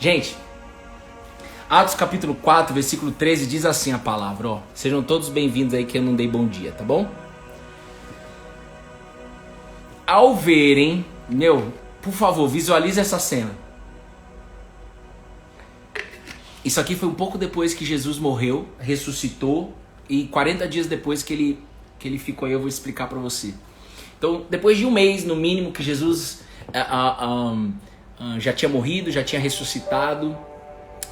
Gente, Atos capítulo 4, versículo 13 diz assim a palavra, ó. Sejam todos bem-vindos aí que eu não dei bom dia, tá bom? Ao verem, por favor, visualize essa cena. Isso aqui foi um pouco depois que Jesus morreu, ressuscitou, e 40 dias depois que ele ficou aí, eu vou explicar pra você. Então, depois de um mês, no mínimo, que Jesus já tinha morrido, já tinha ressuscitado,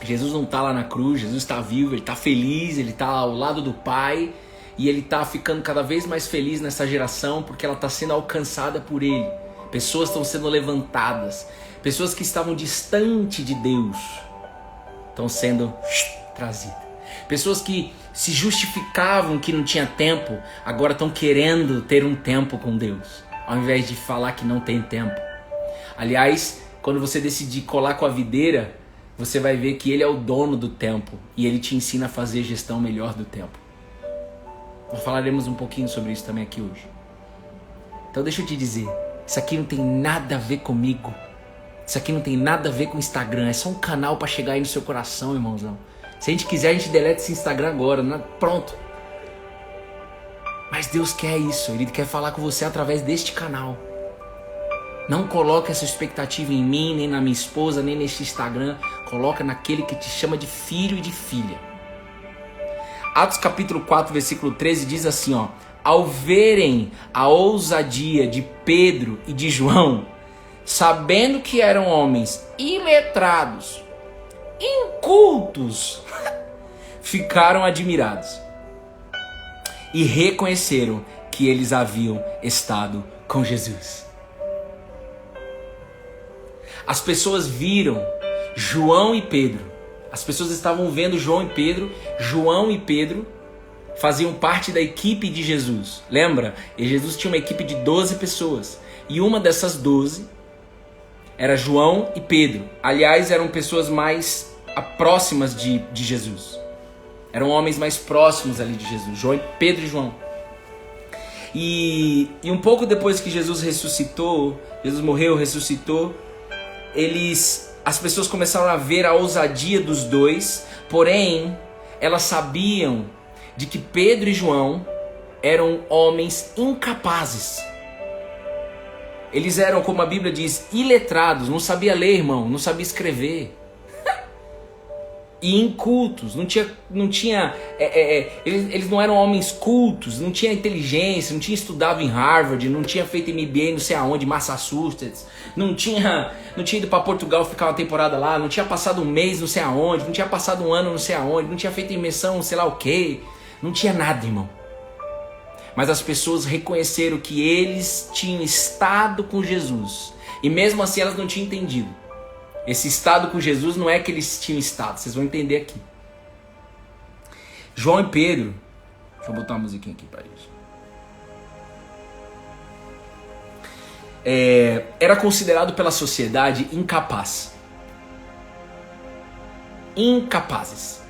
Jesus não tá lá na cruz, Jesus está vivo, ele tá feliz, ele tá ao lado do Pai, e ele tá ficando cada vez mais feliz nessa geração, porque ela tá sendo alcançada por ele. Pessoas estão sendo levantadas, pessoas que estavam distante de Deus estão sendo trazidas. Pessoas que se justificavam que não tinha tempo, agora estão querendo ter um tempo com Deus, ao invés de falar que não tem tempo. Aliás, quando você decidir colar com a videira, você vai ver que ele é o dono do tempo e ele te ensina a fazer gestão melhor do tempo. Nós falaremos um pouquinho sobre isso também aqui hoje. Então deixa eu te dizer, isso aqui não tem nada a ver comigo. Isso aqui não tem nada a ver com o Instagram. É só um canal para chegar aí no seu coração, irmãozão. Se a gente quiser, a gente deleta esse Instagram agora, né? Pronto. Mas Deus quer isso. Ele quer falar com você através deste canal. Não coloca essa expectativa em mim, nem na minha esposa, nem nesse Instagram. Coloca naquele que te chama de filho e de filha. Atos capítulo 4, versículo 13 diz assim, ó. Ao verem a ousadia de Pedro e de João, sabendo que eram homens iletrados, incultos, ficaram admirados e reconheceram que eles haviam estado com Jesus. As pessoas viram João e Pedro. As pessoas estavam vendo João e Pedro. João e Pedro faziam parte da equipe de Jesus. Lembra? E Jesus tinha uma equipe de 12 pessoas. E uma dessas 12 era João e Pedro. Aliás, eram pessoas mais próximas de Jesus. Eram homens mais próximos ali de Jesus. Pedro e João. E um pouco depois que Jesus ressuscitou, Jesus morreu, ressuscitou, as pessoas começaram a ver a ousadia dos dois, porém, elas sabiam de que Pedro e João eram homens incapazes. Eles eram, como a Bíblia diz, iletrados, não sabia ler, irmão, não sabia escrever. E incultos, eles não eram homens cultos, não tinha inteligência, não tinha estudado em Harvard, não tinha feito MBA não sei aonde, Massachusetts, não tinha ido para Portugal ficar uma temporada lá, não tinha passado um mês não sei aonde, não tinha passado um ano não sei aonde, não tinha feito imersão sei lá o que, não tinha nada, irmão. Mas as pessoas reconheceram que eles tinham estado com Jesus, e mesmo assim elas não tinham entendido. Esse estado com Jesus não é que eles tinham estado, vocês vão entender aqui. João e Pedro, deixa eu botar uma musiquinha aqui para isso. Era considerado pela sociedade incapaz. Incapazes.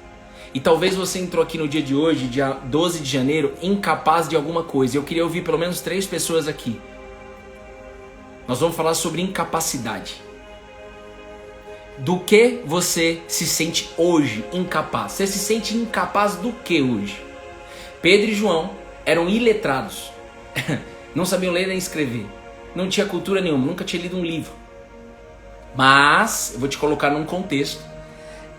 E talvez você entrou aqui no dia de hoje, dia 12 de janeiro, incapaz de alguma coisa. Eu queria ouvir pelo menos 3 pessoas aqui. Nós vamos falar sobre incapacidade. Do que você se sente hoje incapaz? Você se sente incapaz do que hoje? Pedro e João eram iletrados. Não sabiam ler nem escrever. Não tinha cultura nenhuma, nunca tinha lido um livro. Mas, eu vou te colocar num contexto.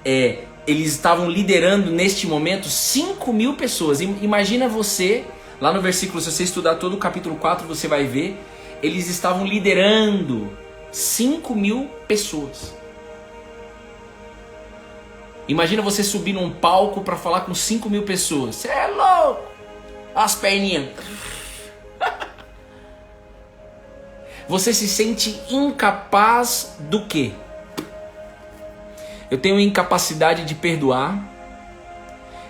Eles estavam liderando neste momento 5.000 pessoas. Imagina você, lá no versículo, se você estudar todo o capítulo 4, você vai ver. Eles estavam liderando 5.000 pessoas. Imagina você subir num palco para falar com 5.000 pessoas. Você é louco! As perninhas. Você se sente incapaz do quê? Eu tenho incapacidade de perdoar.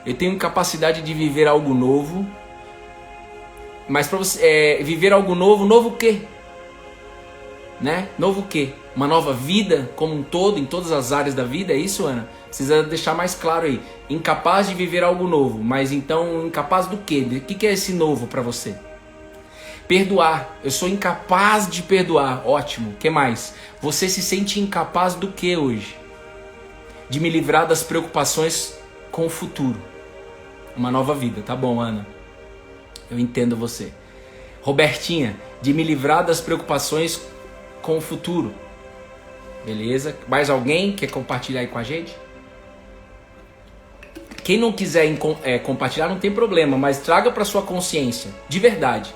Eu tenho incapacidade de viver algo novo. Mas para você viver algo novo, novo o quê? Né? Novo o quê? Uma nova vida como um todo, em todas as áreas da vida, é isso, Ana? Precisa deixar mais claro aí. Incapaz de viver algo novo, mas então incapaz do quê? O que é esse novo para você? Perdoar. Eu sou incapaz de perdoar. Ótimo. O que mais? Você se sente incapaz do que hoje? de me livrar das preocupações com o futuro. Uma nova vida, tá bom, Ana? Eu entendo você. Robertinha, de me livrar das preocupações com o futuro. Beleza? Mais alguém quer compartilhar aí com a gente? Quem não quiser compartilhar não tem problema, mas traga para sua consciência, de verdade.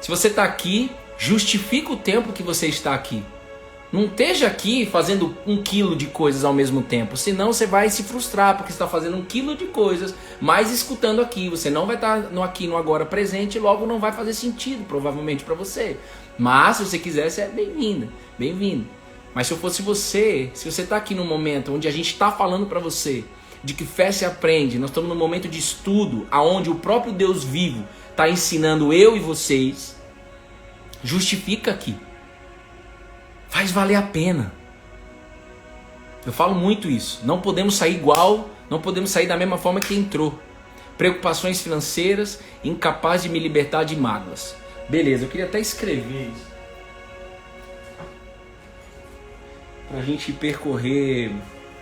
Se você está aqui, justifica o tempo que você está aqui. Não esteja aqui fazendo 1 quilo de coisas ao mesmo tempo, senão você vai se frustrar, porque você está fazendo 1 quilo de coisas, mas escutando aqui. Você não vai estar no aqui, no agora presente, logo não vai fazer sentido, provavelmente, para você. Mas, se você quiser, você é bem-vinda, bem-vindo. Mas se eu fosse você, se você está aqui num momento onde a gente está falando para você de que fé se aprende, nós estamos num momento de estudo, aonde o próprio Deus vivo está ensinando eu e vocês, justifica aqui. Faz valer a pena. Eu falo muito isso. Não podemos sair igual, não podemos sair da mesma forma que entrou. Preocupações financeiras, incapaz de me libertar de mágoas. Beleza, eu queria até escrever isso. Pra gente percorrer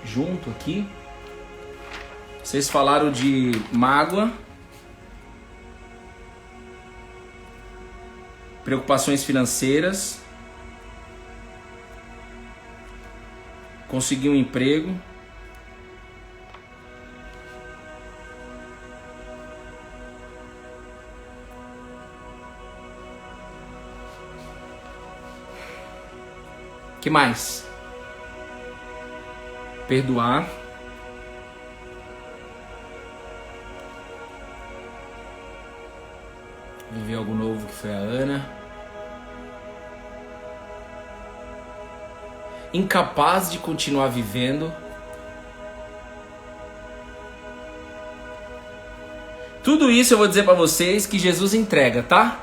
junto aqui. Vocês falaram de mágoa, preocupações financeiras, conseguir um emprego, que mais? Perdoar, viver algo novo, que foi a Ana. Incapaz de continuar vivendo. Tudo isso eu vou dizer para vocês que Jesus entrega, tá?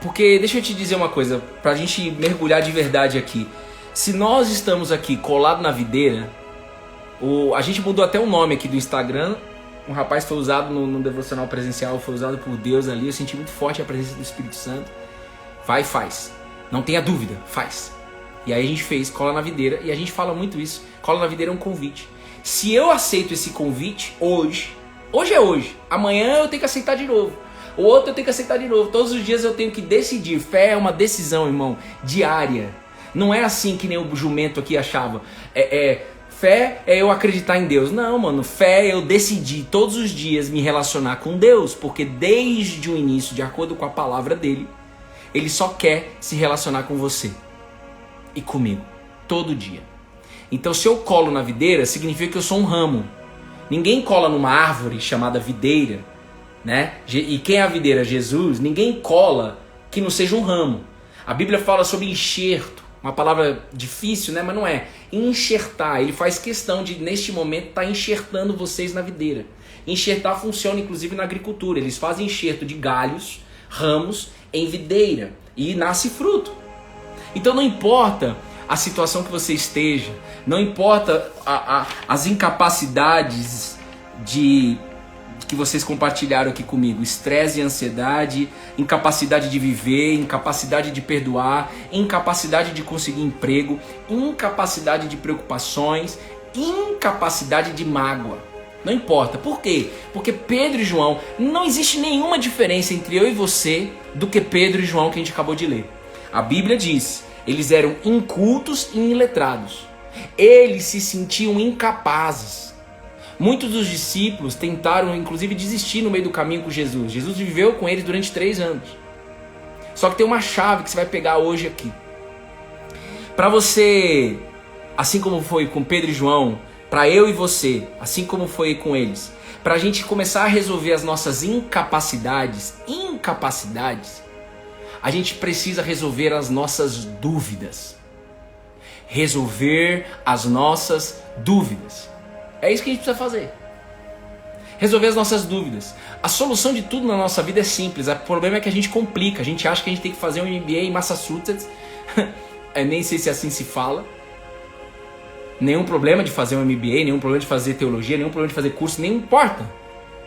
Porque deixa eu te dizer uma coisa, pra gente mergulhar de verdade aqui. Se nós estamos aqui colado na videira, a gente mudou até o nome aqui do Instagram. Um rapaz foi usado no devocional presencial, foi usado por Deus ali. Eu senti muito forte a presença do Espírito Santo. Vai e faz. Não tenha dúvida, faz. E aí a gente fez Cola na Videira, e a gente fala muito isso. Cola na Videira é um convite. Se eu aceito esse convite hoje é hoje. Amanhã eu tenho que aceitar de novo. O outro eu tenho que aceitar de novo. Todos os dias eu tenho que decidir. Fé é uma decisão, irmão, diária. Não é assim que nem o jumento aqui achava. Fé é eu acreditar em Deus. Não, mano. Fé é eu decidir todos os dias me relacionar com Deus. Porque desde o início, de acordo com a palavra dele, ele só quer se relacionar com você e comigo, todo dia. Então, se eu colo na videira, significa que eu sou um ramo. Ninguém cola numa árvore chamada videira, né? E quem é a videira? Jesus. Ninguém cola que não seja um ramo. A Bíblia fala sobre enxerto, uma palavra difícil, né? Mas não é. Enxertar, ele faz questão de, neste momento, estar enxertando vocês na videira. Enxertar funciona, inclusive, na agricultura. Eles fazem enxerto de galhos, ramos, em videira, e nasce fruto. Então não importa a situação que você esteja, não importa as incapacidades que vocês compartilharam aqui comigo, estresse e ansiedade, incapacidade de viver, incapacidade de perdoar, incapacidade de conseguir emprego, incapacidade de preocupações, incapacidade de mágoa. Não importa. Por quê? Porque Pedro e João, não existe nenhuma diferença entre eu e você do que Pedro e João que a gente acabou de ler. A Bíblia diz, eles eram incultos e iletrados. Eles se sentiam incapazes. Muitos dos discípulos tentaram, inclusive, desistir no meio do caminho com Jesus. Jesus viveu com eles durante 3 anos. Só que tem uma chave que você vai pegar hoje aqui. Para você, assim como foi com Pedro e João, para eu e você, assim como foi com eles, para a gente começar a resolver as nossas incapacidades, a gente precisa resolver as nossas dúvidas. Resolver as nossas dúvidas. É isso que a gente precisa fazer. Resolver as nossas dúvidas. A solução de tudo na nossa vida é simples. O problema é que a gente complica. A gente acha que a gente tem que fazer um MBA em Massachusetts. Nem sei se assim se fala. Nenhum problema de fazer um MBA, nenhum problema de fazer teologia, nenhum problema de fazer curso, nem importa.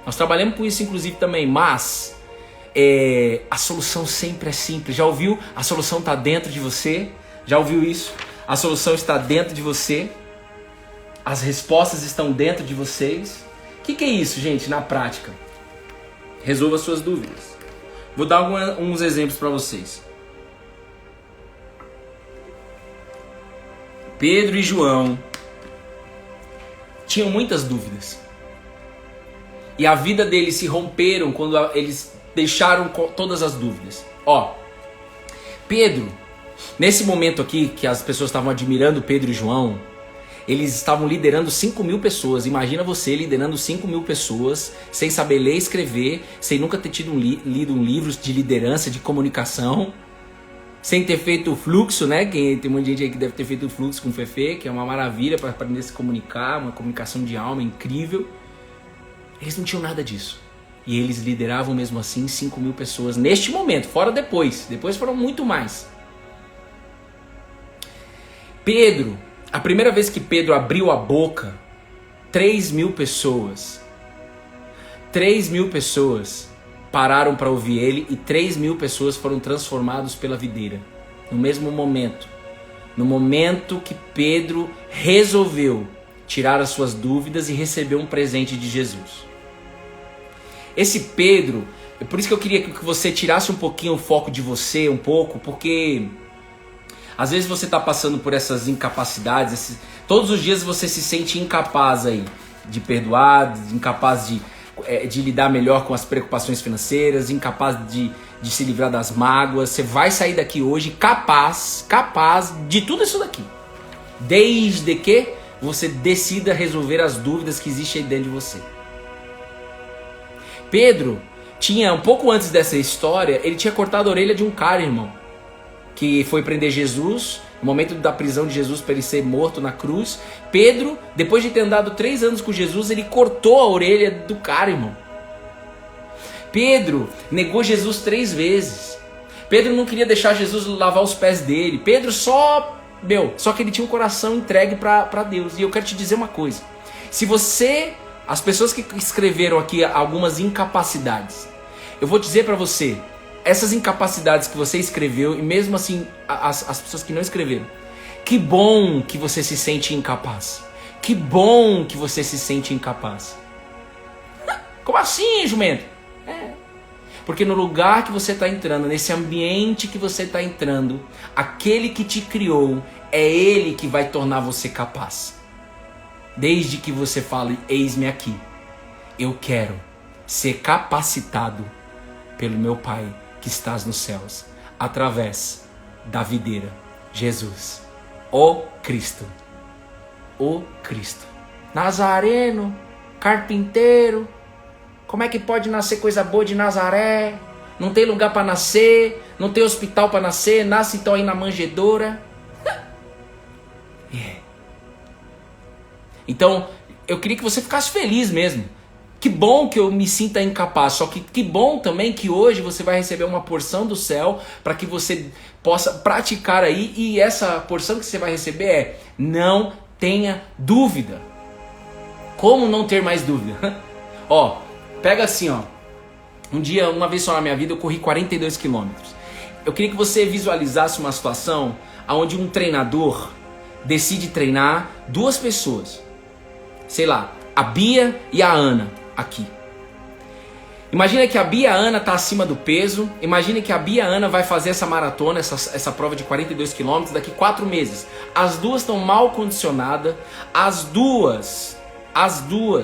Nós trabalhamos com isso inclusive também, mas a solução sempre é simples. Já ouviu? A solução está dentro de você. Já ouviu isso? A solução está dentro de você. As respostas estão dentro de vocês. O que é isso, gente, na prática? Resolva suas dúvidas. Vou dar uns exemplos para vocês. Pedro e João tinham muitas dúvidas. E a vida deles se romperam quando eles deixaram todas as dúvidas. Ó, Pedro, nesse momento aqui que as pessoas estavam admirando Pedro e João, eles estavam liderando 5.000 pessoas. Imagina você liderando 5.000 pessoas, sem saber ler e escrever, sem nunca ter tido lido um livro de liderança, de comunicação, sem ter feito o fluxo, né? Tem muita gente aí que deve ter feito o fluxo com o Fefe, que é uma maravilha para aprender a se comunicar, uma comunicação de alma incrível. Eles não tinham nada disso. E eles lideravam mesmo assim 5.000 pessoas neste momento, fora depois. Depois foram muito mais. Pedro, a primeira vez que Pedro abriu a boca, 3.000 pessoas. 3.000 pessoas pararam para ouvir ele e 3.000 pessoas foram transformadas pela videira. No mesmo momento. No momento que Pedro resolveu tirar as suas dúvidas e receber um presente de Jesus. Esse Pedro, é por isso que eu queria que você tirasse um pouquinho o foco de você, um pouco, porque às vezes você está passando por essas incapacidades, todos os dias você se sente incapaz aí de perdoar, incapaz de lidar melhor com as preocupações financeiras, incapaz de se livrar das mágoas. Você vai sair daqui hoje capaz de tudo isso daqui, desde que você decida resolver as dúvidas que existem aí dentro de você. Pedro tinha, um pouco antes dessa história, ele tinha cortado a orelha de um cara, irmão, que foi prender Jesus, no momento da prisão de Jesus para ele ser morto na cruz. Pedro, depois de ter andado 3 anos com Jesus, ele cortou a orelha do cara, irmão. Pedro negou Jesus 3 vezes. Pedro não queria deixar Jesus lavar os pés dele. Pedro só que ele tinha um coração entregue para Deus. E eu quero te dizer uma coisa. Se você, as pessoas que escreveram aqui algumas incapacidades, eu vou dizer para você, essas incapacidades que você escreveu, e mesmo assim as pessoas que não escreveram, que bom que você se sente incapaz. Que bom que você se sente incapaz. Como assim, jumento? Porque no lugar que você está entrando, nesse ambiente que você está entrando, aquele que te criou, é ele que vai tornar você capaz. Desde que você fale, eis-me aqui, eu quero ser capacitado pelo meu Pai que estás nos céus, através da videira, Jesus, o Cristo, Nazareno, carpinteiro. Como é que pode nascer coisa boa de Nazaré? Não tem lugar para nascer, não tem hospital para nascer, nasce então aí na manjedoura. Então, eu queria que você ficasse feliz mesmo. Que bom que eu me sinta incapaz, só que bom também que hoje você vai receber uma porção do céu para que você possa praticar aí, e essa porção que você vai receber é: não tenha dúvida. Como não ter mais dúvida? Ó, pega assim, ó. Uma vez só na minha vida eu corri 42 quilômetros. Eu queria que você visualizasse uma situação onde um treinador decide treinar 2 pessoas. Sei lá, a Bia e a Ana aqui. Imagina que a Bia e a Ana tá acima do peso. Imagina que a Bia e a Ana vai fazer essa maratona, essa prova de 42 quilômetros daqui 4 meses. As duas estão mal condicionadas. As duas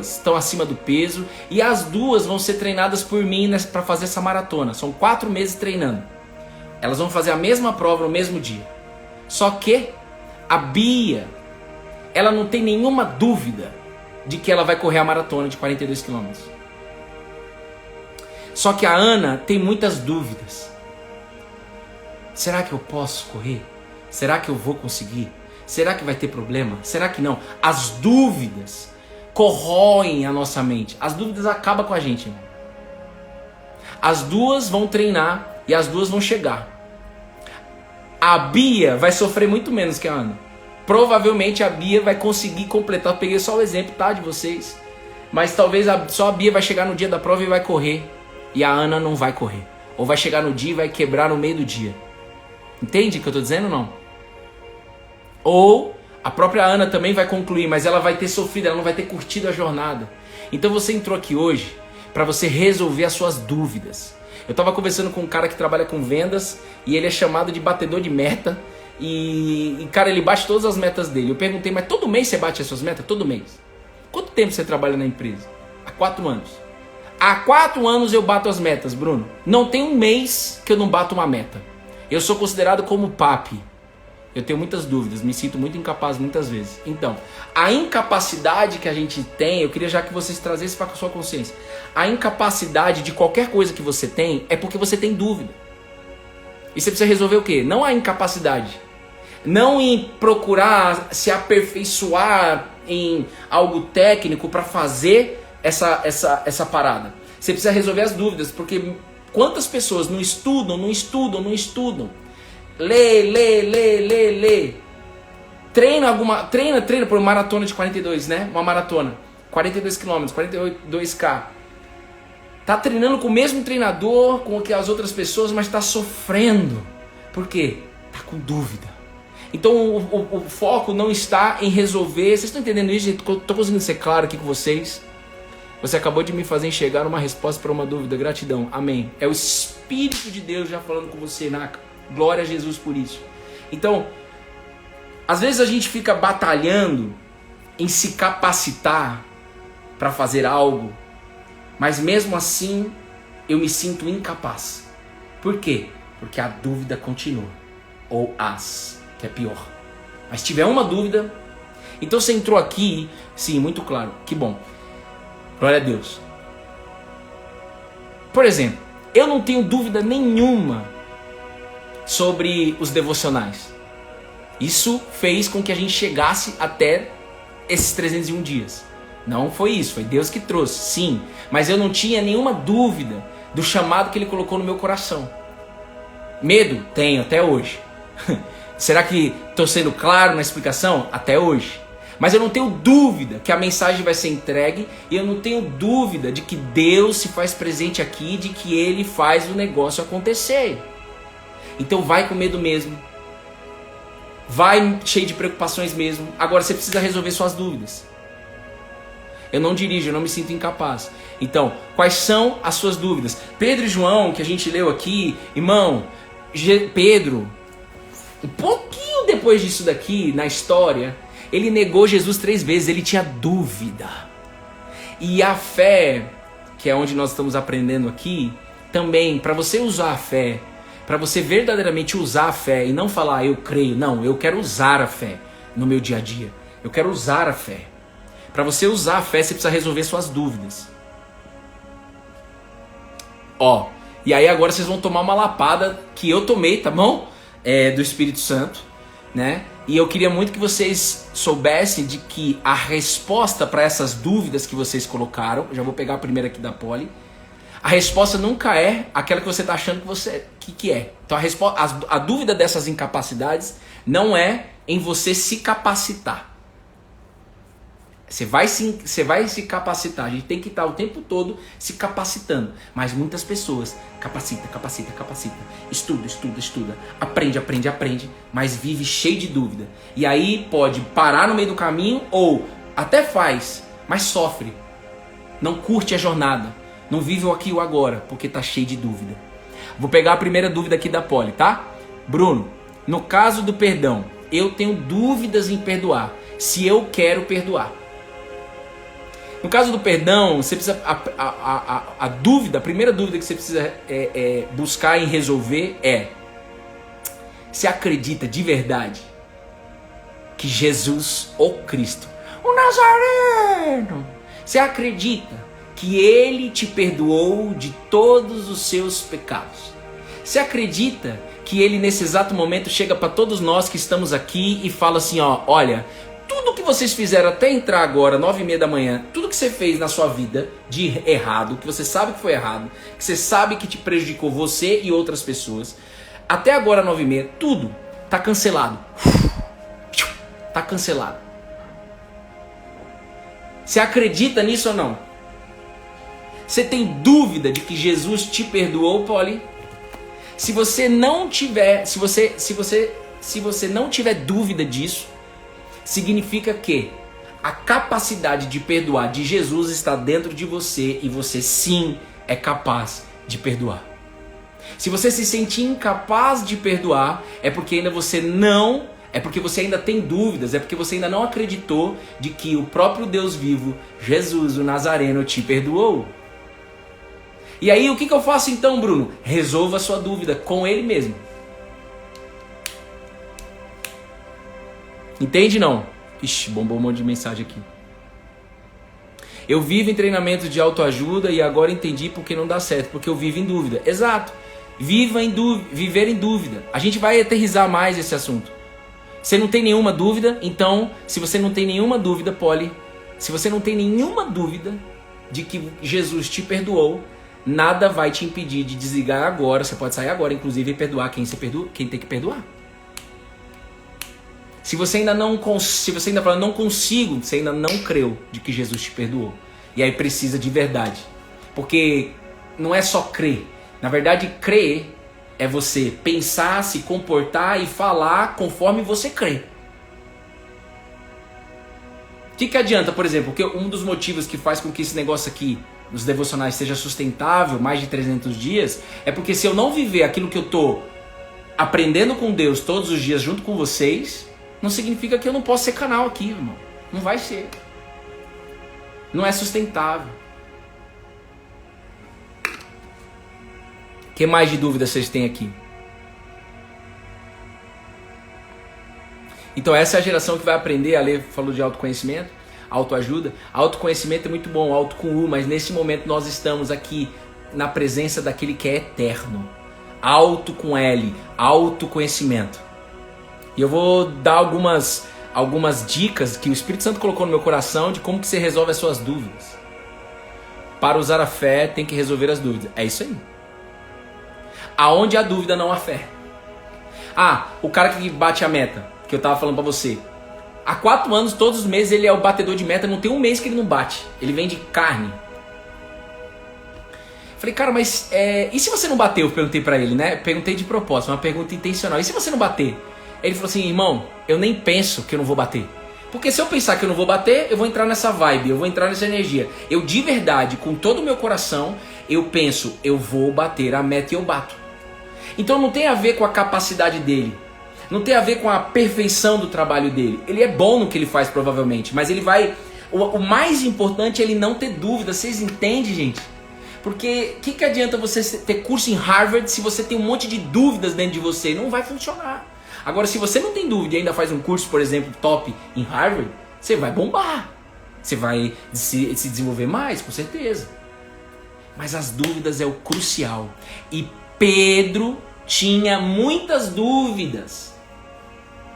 estão acima do peso. E as duas vão ser treinadas por mim para fazer essa maratona. São 4 meses treinando. Elas vão fazer a mesma prova no mesmo dia. Só que a Bia, ela não tem nenhuma dúvida de que ela vai correr a maratona de 42 quilômetros. Só que a Ana tem muitas dúvidas. Será que eu posso correr? Será que eu vou conseguir? Será que vai ter problema? Será que não? As dúvidas corroem a nossa mente. As dúvidas acabam com a gente, irmão. As duas vão treinar e as duas vão chegar. A Bia vai sofrer muito menos que a Ana. Provavelmente a Bia vai conseguir completar. Eu peguei só o exemplo, tá, de vocês. Mas talvez só a Bia vai chegar no dia da prova e vai correr. E a Ana não vai correr. Ou vai chegar no dia e vai quebrar no meio do dia. Entende o que eu tô dizendo ou não? Ou a própria Ana também vai concluir, mas ela vai ter sofrido, ela não vai ter curtido a jornada. Então você entrou aqui hoje para você resolver as suas dúvidas. Eu estava conversando com um cara que trabalha com vendas e ele é chamado de batedor de meta. E cara, ele bate todas as metas dele. Eu perguntei, mas todo mês você bate as suas metas? Todo mês. Quanto tempo você trabalha na empresa? Há 4 anos. Há 4 anos eu bato as metas, Bruno. Não tem um mês que eu não bato uma meta. Eu sou considerado como papi. Eu tenho muitas dúvidas, me sinto muito incapaz muitas vezes. Então, a incapacidade que a gente tem, eu queria já que vocês trazessem para a sua consciência. A incapacidade de qualquer coisa que você tem é porque você tem dúvida. E você precisa resolver o quê? Não a incapacidade. Não em procurar se aperfeiçoar em algo técnico para fazer essa parada. Você precisa resolver as dúvidas, porque quantas pessoas não estudam. Lê. Treina por maratona de 42, né? Uma maratona. 42 km, 42K. Tá treinando com o mesmo treinador, com que as outras pessoas, mas tá sofrendo. Por quê? Tá com dúvida. Então o foco não está em resolver. Vocês estão entendendo isso? Tô conseguindo ser claro aqui com vocês? Você acabou de me fazer enxergar uma resposta para uma dúvida. Gratidão. Amém. É o Espírito de Deus já falando com você, Naka. Glória a Jesus por isso. Então, às vezes a gente fica batalhando em se capacitar para fazer algo, mas mesmo assim eu me sinto incapaz. Por quê? Porque a dúvida continua. Ou que é pior. Mas se tiver uma dúvida, então você entrou aqui, sim, muito claro, que bom. Glória a Deus. Por exemplo, eu não tenho dúvida nenhuma sobre os devocionais. Isso fez com que a gente chegasse até esses 301 dias. Não foi isso, foi Deus que trouxe, sim. Mas eu não tinha nenhuma dúvida do chamado que Ele colocou no meu coração. Medo? Tenho, até hoje. Será que estou sendo claro na explicação? Até hoje. Mas eu não tenho dúvida que a mensagem vai ser entregue e eu não tenho dúvida de que Deus se faz presente aqui, de que Ele faz o negócio acontecer. Então vai com medo mesmo. Vai cheio de preocupações mesmo. Agora você precisa resolver suas dúvidas. Eu não dirijo, eu não me sinto incapaz. Então, quais são as suas dúvidas? Pedro e João, que a gente leu aqui, irmão, Pedro, um pouquinho depois disso daqui, na história, ele negou Jesus 3 vezes, ele tinha dúvida. E a fé, que é onde nós estamos aprendendo aqui, também, para você usar a fé, para você verdadeiramente usar a fé e não falar eu creio, não, eu quero usar a fé no meu dia a dia. Eu quero usar a fé. Para você usar a fé, você precisa resolver suas dúvidas. E aí agora vocês vão tomar uma lapada que eu tomei, tá bom? Do Espírito Santo, né? E eu queria muito que vocês soubessem de que a resposta para essas dúvidas que vocês colocaram, já vou pegar a primeira aqui da Poli, a resposta nunca é aquela que você está achando que é. Então a dúvida dessas incapacidades não é em você se capacitar. Você vai se capacitar. A gente tem que estar o tempo todo se capacitando. Mas muitas pessoas capacita. Estuda. Aprende. Mas vive cheio de dúvida. E aí pode parar no meio do caminho ou até faz, mas sofre. Não curte a jornada. Não vive o aqui e o agora, porque está cheio de dúvida. Vou pegar a primeira dúvida aqui da Poli, tá? Bruno, no caso do perdão, eu tenho dúvidas em perdoar. Se eu quero perdoar. No caso do perdão, você precisa a dúvida, a primeira dúvida que você precisa buscar em resolver é: você acredita de verdade que Jesus, o Cristo, o Nazareno, você acredita que Ele te perdoou de todos os seus pecados? Você acredita que Ele nesse exato momento chega para todos nós que estamos aqui e fala assim, olha, tudo que vocês fizeram até entrar agora, 9h30 da manhã, tudo que você fez na sua vida de errado, que você sabe que foi errado, que você sabe que te prejudicou você e outras pessoas, até agora 9h30, tudo tá cancelado. Tá cancelado. Você acredita nisso ou não? Você tem dúvida de que Jesus te perdoou, Poli? Se você não tiver, se você não tiver dúvida disso, significa que a capacidade de perdoar de Jesus está dentro de você e você sim é capaz de perdoar. Se você se sentir incapaz de perdoar, é porque ainda você não, é porque você ainda tem dúvidas, é porque você ainda não acreditou de que o próprio Deus vivo, Jesus, o Nazareno, te perdoou. E aí o que eu faço então, Bruno? Resolva a sua dúvida com Ele mesmo. Entende não? Ixi, bombou um monte de mensagem aqui. Eu vivo em treinamento de autoajuda e agora entendi porque não dá certo, porque eu vivo em dúvida. Exato. Viver em dúvida. A gente vai aterrissar mais esse assunto. Você não tem nenhuma dúvida? Então, se você não tem nenhuma dúvida, Polly, se você não tem nenhuma dúvida de que Jesus te perdoou, nada vai te impedir de desligar agora. Você pode sair agora, inclusive, e perdoar quem tem que perdoar. Se você ainda fala, não consigo, você ainda não creu de que Jesus te perdoou. E aí precisa de verdade. Porque não é só crer. Na verdade, crer é você pensar, se comportar e falar conforme você crê. O que adianta, por exemplo, que um dos motivos que faz com que esse negócio aqui, nos devocionais, seja sustentável, mais de 300 dias, é porque se eu não viver aquilo que eu estou aprendendo com Deus todos os dias junto com vocês, não significa que eu não posso ser canal aqui, irmão. Não vai ser. Não é sustentável. O que mais de dúvida vocês têm aqui? Então essa é a geração que vai aprender. A Lê falou de autoconhecimento, autoajuda. Autoconhecimento é muito bom, auto com U, mas nesse momento nós estamos aqui na presença daquele que é eterno. Auto com L, autoconhecimento. E eu vou dar algumas dicas que o Espírito Santo colocou no meu coração de como que você resolve as suas dúvidas. Para usar a fé, tem que resolver as dúvidas. É isso aí. Aonde há dúvida, não há fé. Ah, o cara que bate a meta, que eu tava falando pra você. Há 4 anos, todos os meses, ele é o batedor de meta. Não tem um mês que ele não bate. Ele vende carne. Falei, cara, mas e se você não bater? Eu perguntei pra ele, né? Perguntei de propósito, uma pergunta intencional. E se você não bater? Ele falou assim, irmão, eu nem penso que eu não vou bater. Porque se eu pensar que eu não vou bater, eu vou entrar nessa vibe, eu vou entrar nessa energia. Eu de verdade, com todo o meu coração, eu penso, eu vou bater a meta e eu bato. Então não tem a ver com a capacidade dele. Não tem a ver com a perfeição do trabalho dele. Ele é bom no que ele faz, provavelmente. Mas ele vai... O mais importante é ele não ter dúvida. Vocês entendem, gente? Porque o que adianta você ter curso em Harvard se você tem um monte de dúvidas dentro de você? Não vai funcionar. Agora, se você não tem dúvida e ainda faz um curso, por exemplo, top em Harvard, você vai bombar. Você vai se desenvolver mais, com certeza. Mas as dúvidas é o crucial. E Pedro tinha muitas dúvidas.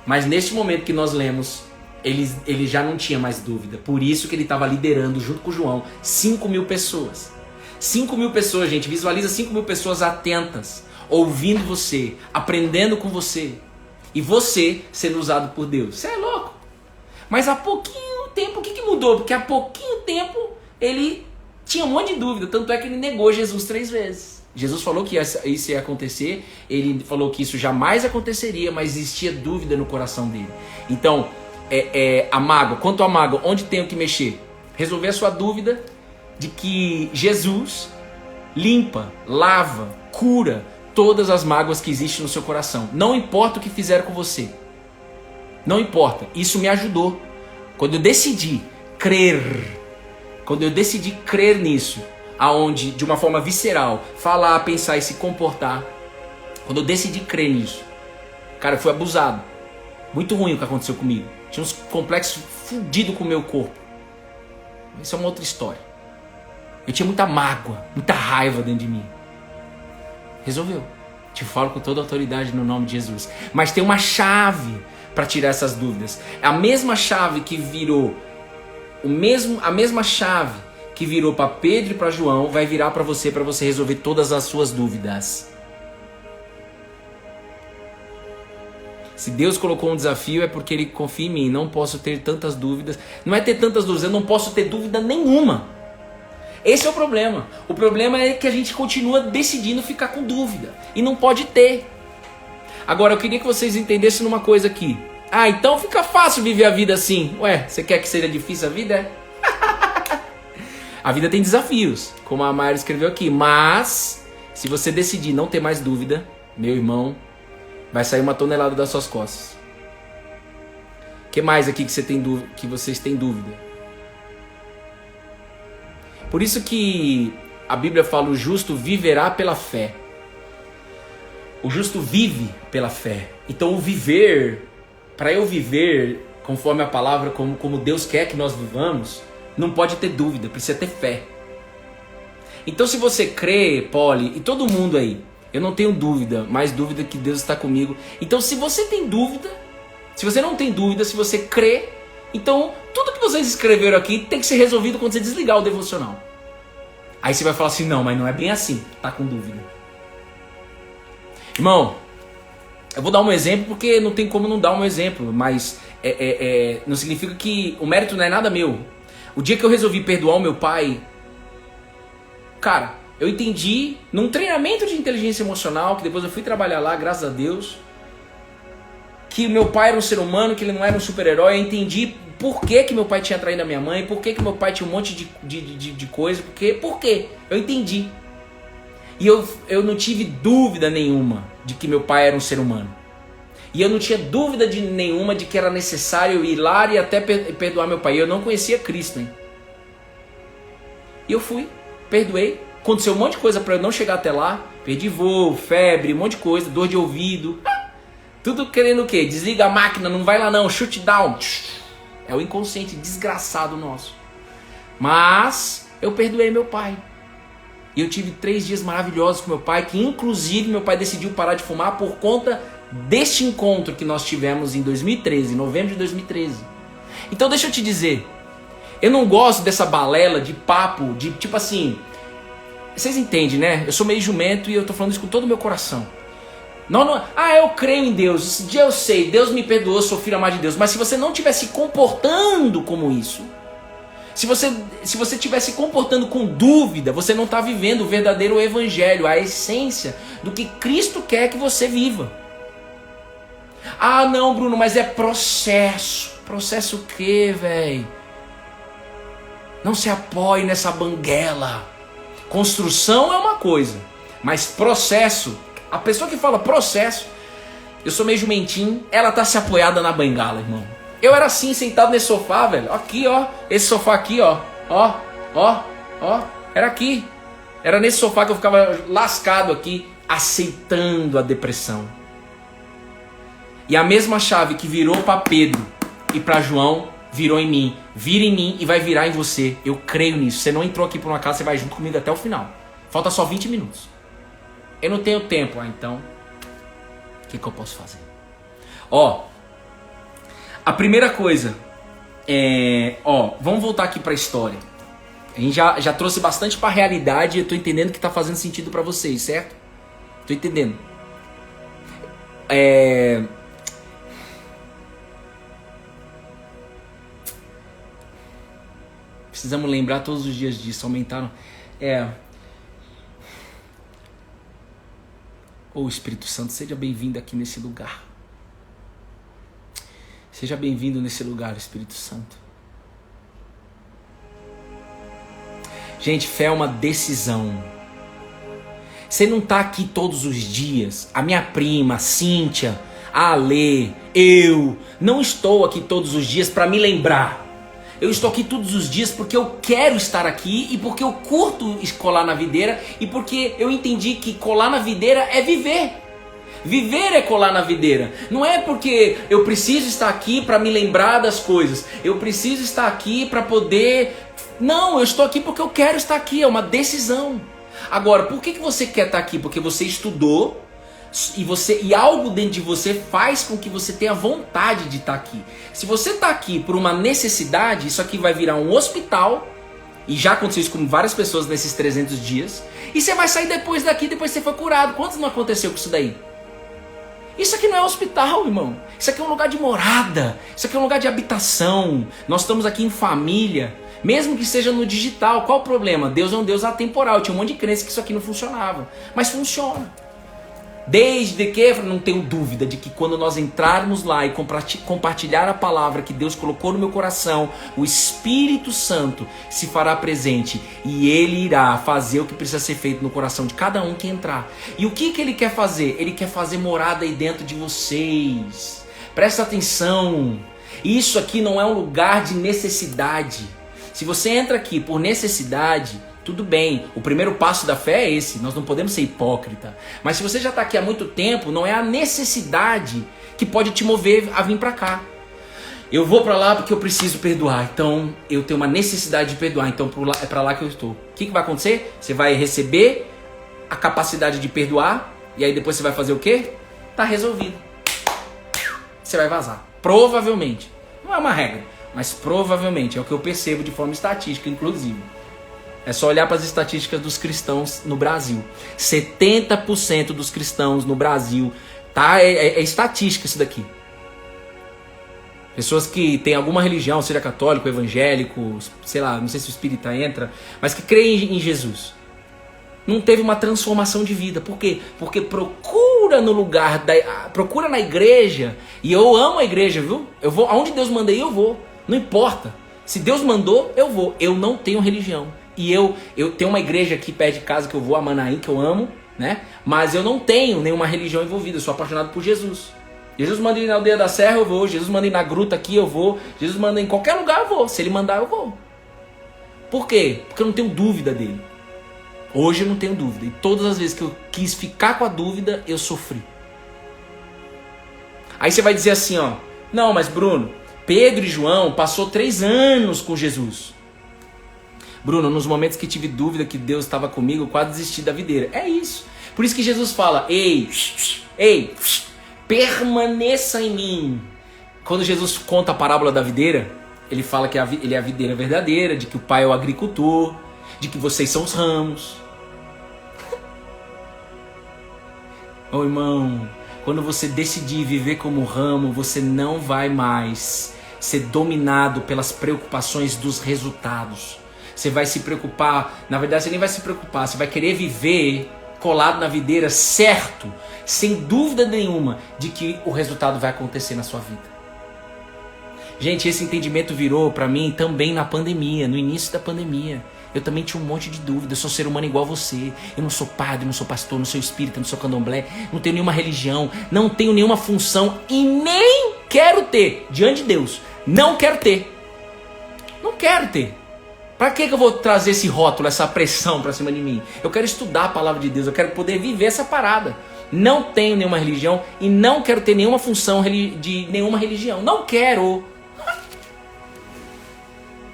Mas neste momento que nós lemos, ele já não tinha mais dúvida. Por isso que ele estava liderando, junto com João, 5.000 pessoas. 5.000 pessoas, gente. Visualiza 5.000 pessoas atentas, ouvindo você, aprendendo com você. E você sendo usado por Deus. Você é louco. Mas há pouquinho tempo, o que mudou? Porque há pouquinho tempo ele tinha um monte de dúvida. Tanto é que ele negou Jesus 3 vezes. Jesus falou que isso ia acontecer. Ele falou que isso jamais aconteceria, mas existia dúvida no coração dele. Então, a mágoa. Quanto à mágoa, onde tenho que mexer? Resolver a sua dúvida de que Jesus limpa, lava, cura todas as mágoas que existem no seu coração. Não importa o que fizeram com você. Não importa. Isso me ajudou. Quando eu decidi crer nisso, aonde de uma forma visceral, falar, pensar e se comportar, quando eu decidi crer nisso, cara, eu fui abusado. Muito ruim o que aconteceu comigo. Tinha uns complexos fudidos com o meu corpo. Isso é uma outra história. Eu tinha muita mágoa, muita raiva dentro de mim. Resolveu. Te falo com toda a autoridade no nome de Jesus. Mas tem uma chave para tirar essas dúvidas. A mesma chave que virou a mesma chave que virou para Pedro e para João vai virar para você resolver todas as suas dúvidas. Se Deus colocou um desafio é porque Ele confia em mim. Não posso ter tantas dúvidas. Não é ter tantas dúvidas, eu não posso ter dúvida nenhuma. Esse é o problema. O problema é que a gente continua decidindo ficar com dúvida. E não pode ter. Agora, eu queria que vocês entendessem uma coisa aqui. Ah, então fica fácil viver a vida assim. Ué, você quer que seja difícil a vida? É? A vida tem desafios, como a Mayra escreveu aqui. Mas, se você decidir não ter mais dúvida, meu irmão, vai sair uma tonelada das suas costas. O que mais aqui que vocês têm dúvida? Por isso que a Bíblia fala: o justo viverá pela fé. O justo vive pela fé. Então o viver, para eu viver conforme a palavra, como Deus quer que nós vivamos, não pode ter dúvida, precisa ter fé. Então se você crê, Poli, e todo mundo aí, eu não tenho dúvida, mais dúvida que Deus está comigo. Então se você tem dúvida, se você não tem dúvida, se você crê, então tudo que vocês escreveram aqui tem que ser resolvido quando você desligar o devocional. Aí você vai falar assim: não, mas não é bem assim, tá com dúvida. Irmão, eu vou dar um exemplo porque não tem como não dar um exemplo, mas não significa que o mérito não é nada meu. O dia que eu resolvi perdoar o meu pai, cara, eu entendi num treinamento de inteligência emocional, que depois eu fui trabalhar lá, graças a Deus, que meu pai era um ser humano, que ele não era um super-herói. Eu entendi por que meu pai tinha traído a minha mãe, por que meu pai tinha um monte de coisa, por quê? Eu entendi. E eu não tive dúvida nenhuma de que meu pai era um ser humano. E eu não tinha dúvida nenhuma de que era necessário eu ir lá e até perdoar meu pai. Eu não conhecia Cristo, hein? E eu fui, perdoei. Aconteceu um monte de coisa para eu não chegar até lá. Perdi voo, febre, um monte de coisa, dor de ouvido. Tudo querendo o quê? Desliga a máquina, não vai lá não, shoot down. É o inconsciente desgraçado nosso. Mas eu perdoei meu pai. E eu tive 3 dias maravilhosos com meu pai, que inclusive meu pai decidiu parar de fumar por conta deste encontro que nós tivemos em 2013, em novembro de 2013. Então deixa eu te dizer, eu não gosto dessa balela de papo, de tipo assim, vocês entendem, né? Eu sou meio jumento e eu tô falando isso com todo o meu coração. Eu creio em Deus, esse dia eu sei, Deus me perdoou, sou filho amado de Deus. Mas se você não estiver se comportando como isso, se você estiver se comportando com dúvida, você não está vivendo o verdadeiro evangelho, a essência do que Cristo quer que você viva. Ah não, Bruno, mas é processo. Processo o quê, velho? Não se apoie nessa banguela. Construção é uma coisa, mas processo, a pessoa que fala processo, eu sou meio jumentinho, ela tá se apoiada na bengala, irmão. Eu era assim, sentado nesse sofá, velho. Aqui, ó. Esse sofá aqui, ó. Ó. Era aqui. Era nesse sofá que eu ficava lascado aqui, aceitando a depressão. E a mesma chave que virou para Pedro e para João, virou em mim. Vira em mim e vai virar em você. Eu creio nisso. Você não entrou aqui por uma casa, você vai junto comigo até o final. Falta só 20 minutos. Eu não tenho tempo. Então, o que eu posso fazer? A primeira coisa vamos voltar aqui para a história. A gente já trouxe bastante para a realidade e eu tô entendendo que tá fazendo sentido para vocês, certo? Tô entendendo. Precisamos lembrar todos os dias disso. Aumentaram. Espírito Santo, seja bem-vindo aqui nesse lugar. Seja bem-vindo nesse lugar, Espírito Santo. Gente, fé é uma decisão. Você não está aqui todos os dias. A minha prima, a Cíntia, a Alê, eu não estou aqui todos os dias para me lembrar. Eu estou aqui todos os dias porque eu quero estar aqui e porque eu curto colar na videira e porque eu entendi que colar na videira é viver. Viver é colar na videira. Não é porque eu preciso estar aqui para me lembrar das coisas. Eu preciso estar aqui para poder... Não, eu estou aqui porque eu quero estar aqui. É uma decisão. Agora, por que você quer estar aqui? Porque você estudou e algo dentro de você faz com que você tenha vontade de estar aqui. Se você está aqui por uma necessidade, isso aqui vai virar um hospital. E já aconteceu isso com várias pessoas nesses 300 dias. E você vai sair depois daqui, depois você foi curado. Quantos não aconteceu com isso daí? Isso aqui não é hospital, irmão. Isso aqui é um lugar de morada. Isso aqui é um lugar de habitação. Nós estamos aqui em família. Mesmo que seja no digital. Qual o problema? Deus é um Deus atemporal. Tinha um monte de crença que isso aqui não funcionava. Mas funciona. Desde que, não tenho dúvida de que quando nós entrarmos lá e compartilhar a palavra que Deus colocou no meu coração, o Espírito Santo se fará presente e Ele irá fazer o que precisa ser feito no coração de cada um que entrar. E o que Ele quer fazer? Ele quer fazer morada aí dentro de vocês. Presta atenção, isso aqui não é um lugar de necessidade. Se você entra aqui por necessidade, tudo bem, o primeiro passo da fé é esse, nós não podemos ser hipócrita. Mas se você já está aqui há muito tempo, não é a necessidade que pode te mover a vir para cá. Eu vou para lá porque eu preciso perdoar, então eu tenho uma necessidade de perdoar, então é para lá que eu estou. O que vai acontecer? Você vai receber a capacidade de perdoar, e aí depois você vai fazer o quê? Tá resolvido. Você vai vazar, provavelmente. Não é uma regra, mas provavelmente, é o que eu percebo de forma estatística, inclusive. É só olhar para as estatísticas dos cristãos no Brasil. 70% dos cristãos no Brasil, tá? É estatística isso daqui. Pessoas que têm alguma religião, seja católico, evangélico, sei lá, não sei se o espírita entra, mas que creem em Jesus. Não teve uma transformação de vida. Por quê? Porque procura no lugar, procura na igreja, e eu amo a igreja, viu? Eu vou, aonde Deus mandei eu vou, não importa. Se Deus mandou, eu vou. Eu não tenho religião. E eu tenho uma igreja aqui perto de casa que eu vou, a Manaim, que eu amo, né? Mas eu não tenho nenhuma religião envolvida, eu sou apaixonado por Jesus. Jesus manda ir na aldeia da Serra, eu vou. Jesus manda ir na gruta aqui, eu vou. Jesus manda ir em qualquer lugar, eu vou. Se Ele mandar, eu vou. Por quê? Porque eu não tenho dúvida dele. Hoje eu não tenho dúvida. E todas as vezes que eu quis ficar com a dúvida, eu sofri. Aí você vai dizer assim, ó. Não, mas Bruno, Pedro e João passou 3 anos com Jesus. Bruno, nos momentos que tive dúvida que Deus estava comigo, eu quase desisti da videira. É isso. Por isso que Jesus fala, ei, permaneça em mim. Quando Jesus conta a parábola da videira, ele fala que ele é a videira verdadeira, de que o pai é o agricultor, de que vocês são os ramos. Ô irmão, quando você decidir viver como ramo, você não vai mais ser dominado pelas preocupações dos resultados. Você vai se preocupar, na verdade você nem vai se preocupar, você vai querer viver colado na videira, certo, sem dúvida nenhuma, de que o resultado vai acontecer na sua vida. Gente, esse entendimento virou para mim também na pandemia, no início da pandemia. Eu também tinha um monte de dúvida, eu sou ser humano igual a você. Eu não sou padre, não sou pastor, não sou espírita, não sou candomblé, não tenho nenhuma religião, não tenho nenhuma função e nem quero ter diante de Deus. Não quero ter. Não quero ter. Pra que eu vou trazer esse rótulo, essa pressão pra cima de mim? Eu quero estudar a palavra de Deus, eu quero poder viver essa parada. Não tenho nenhuma religião e não quero ter nenhuma função de nenhuma religião. Não quero.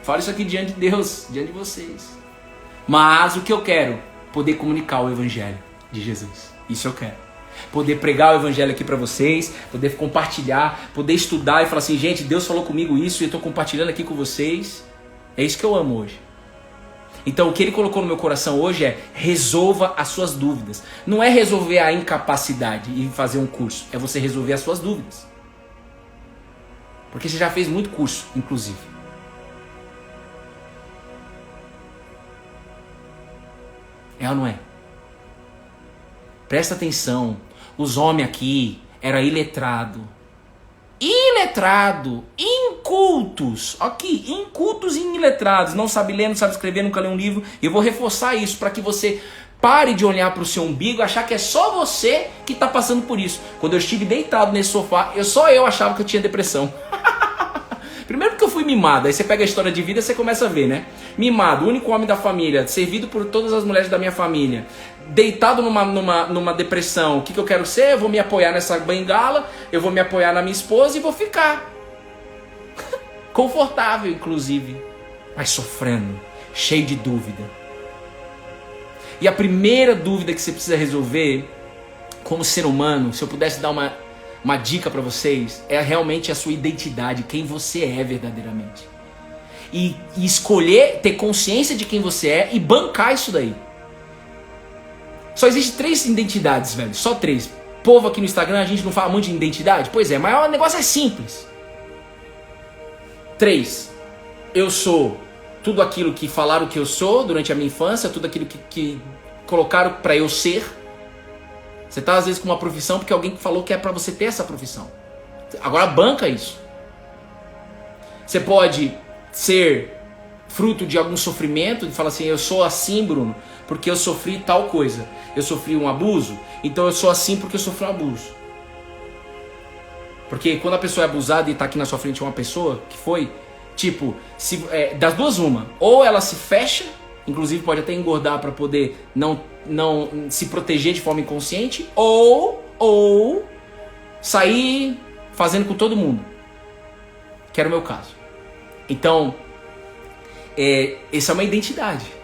Falo isso aqui diante de Deus, diante de vocês. Mas o que eu quero? Poder comunicar o evangelho de Jesus. Isso eu quero. Poder pregar o evangelho aqui pra vocês, poder compartilhar, poder estudar e falar assim, gente, Deus falou comigo isso e eu tô compartilhando aqui com vocês. É isso que eu amo hoje. Então o que Ele colocou no meu coração hoje é resolva as suas dúvidas. Não é resolver a incapacidade e fazer um curso, é você resolver as suas dúvidas. Porque você já fez muito curso, inclusive. É ou não é? Presta atenção, os homens aqui eram iletrados. Incultos, aqui, incultos e iletrados, não sabe ler, não sabe escrever, nunca lê um livro. Eu vou reforçar isso para que você pare de olhar para o seu umbigo e achar que é só você que está passando por isso. Quando eu estive deitado nesse sofá, só eu achava que eu tinha depressão. Primeiro porque eu fui mimado, aí você pega a história de vida e você começa a ver, né? Mimado, o único homem da família, servido por todas as mulheres da minha família, deitado numa depressão. O que eu quero ser? Eu vou me apoiar nessa bengala, eu vou me apoiar na minha esposa e vou ficar confortável, inclusive, mas sofrendo, cheio de dúvida. E a primeira dúvida que você precisa resolver como ser humano, se eu pudesse dar uma dica para vocês, é realmente a sua identidade, quem você é verdadeiramente. E escolher, ter consciência de quem você é e bancar isso daí. Só existe 3 identidades, velho, só 3. Povo aqui no Instagram, a gente não fala muito de identidade? Pois é, mas o negócio é simples. 3. Eu sou tudo aquilo que falaram que eu sou durante a minha infância, tudo aquilo que colocaram para eu ser. Você tá às vezes com uma profissão porque alguém falou que é pra você ter essa profissão. Agora banca isso. Você pode ser fruto de algum sofrimento, de falar assim, eu sou assim, Bruno, porque eu sofri tal coisa. Eu sofri um abuso, então eu sou assim porque eu sofri um abuso. Porque quando a pessoa é abusada e tá aqui na sua frente uma pessoa que foi, tipo, das duas uma, ou ela se fecha, inclusive pode até engordar para poder não se proteger de forma inconsciente, ou sair fazendo com todo mundo, que era o meu caso. Então, essa é uma identidade.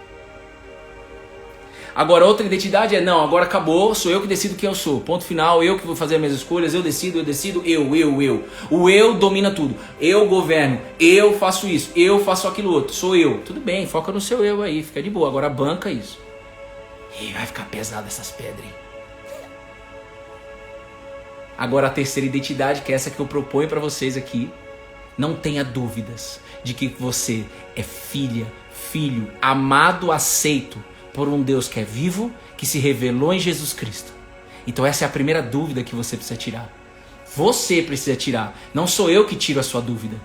Agora, outra identidade não, agora acabou, sou eu que decido quem eu sou. Ponto final, eu que vou fazer as minhas escolhas, eu decido, eu. O eu domina tudo. Eu governo, eu faço isso, eu faço aquilo outro, sou eu. Tudo bem, foca no seu eu aí, fica de boa. Agora banca isso. E vai ficar pesado essas pedras, hein? Agora a terceira identidade, que é essa que eu proponho para vocês aqui. Não tenha dúvidas de que você é filho, amado, aceito por um Deus que é vivo, que se revelou em Jesus Cristo. Então essa é a primeira dúvida que você precisa tirar. Você precisa tirar. Não sou eu que tiro a sua dúvida.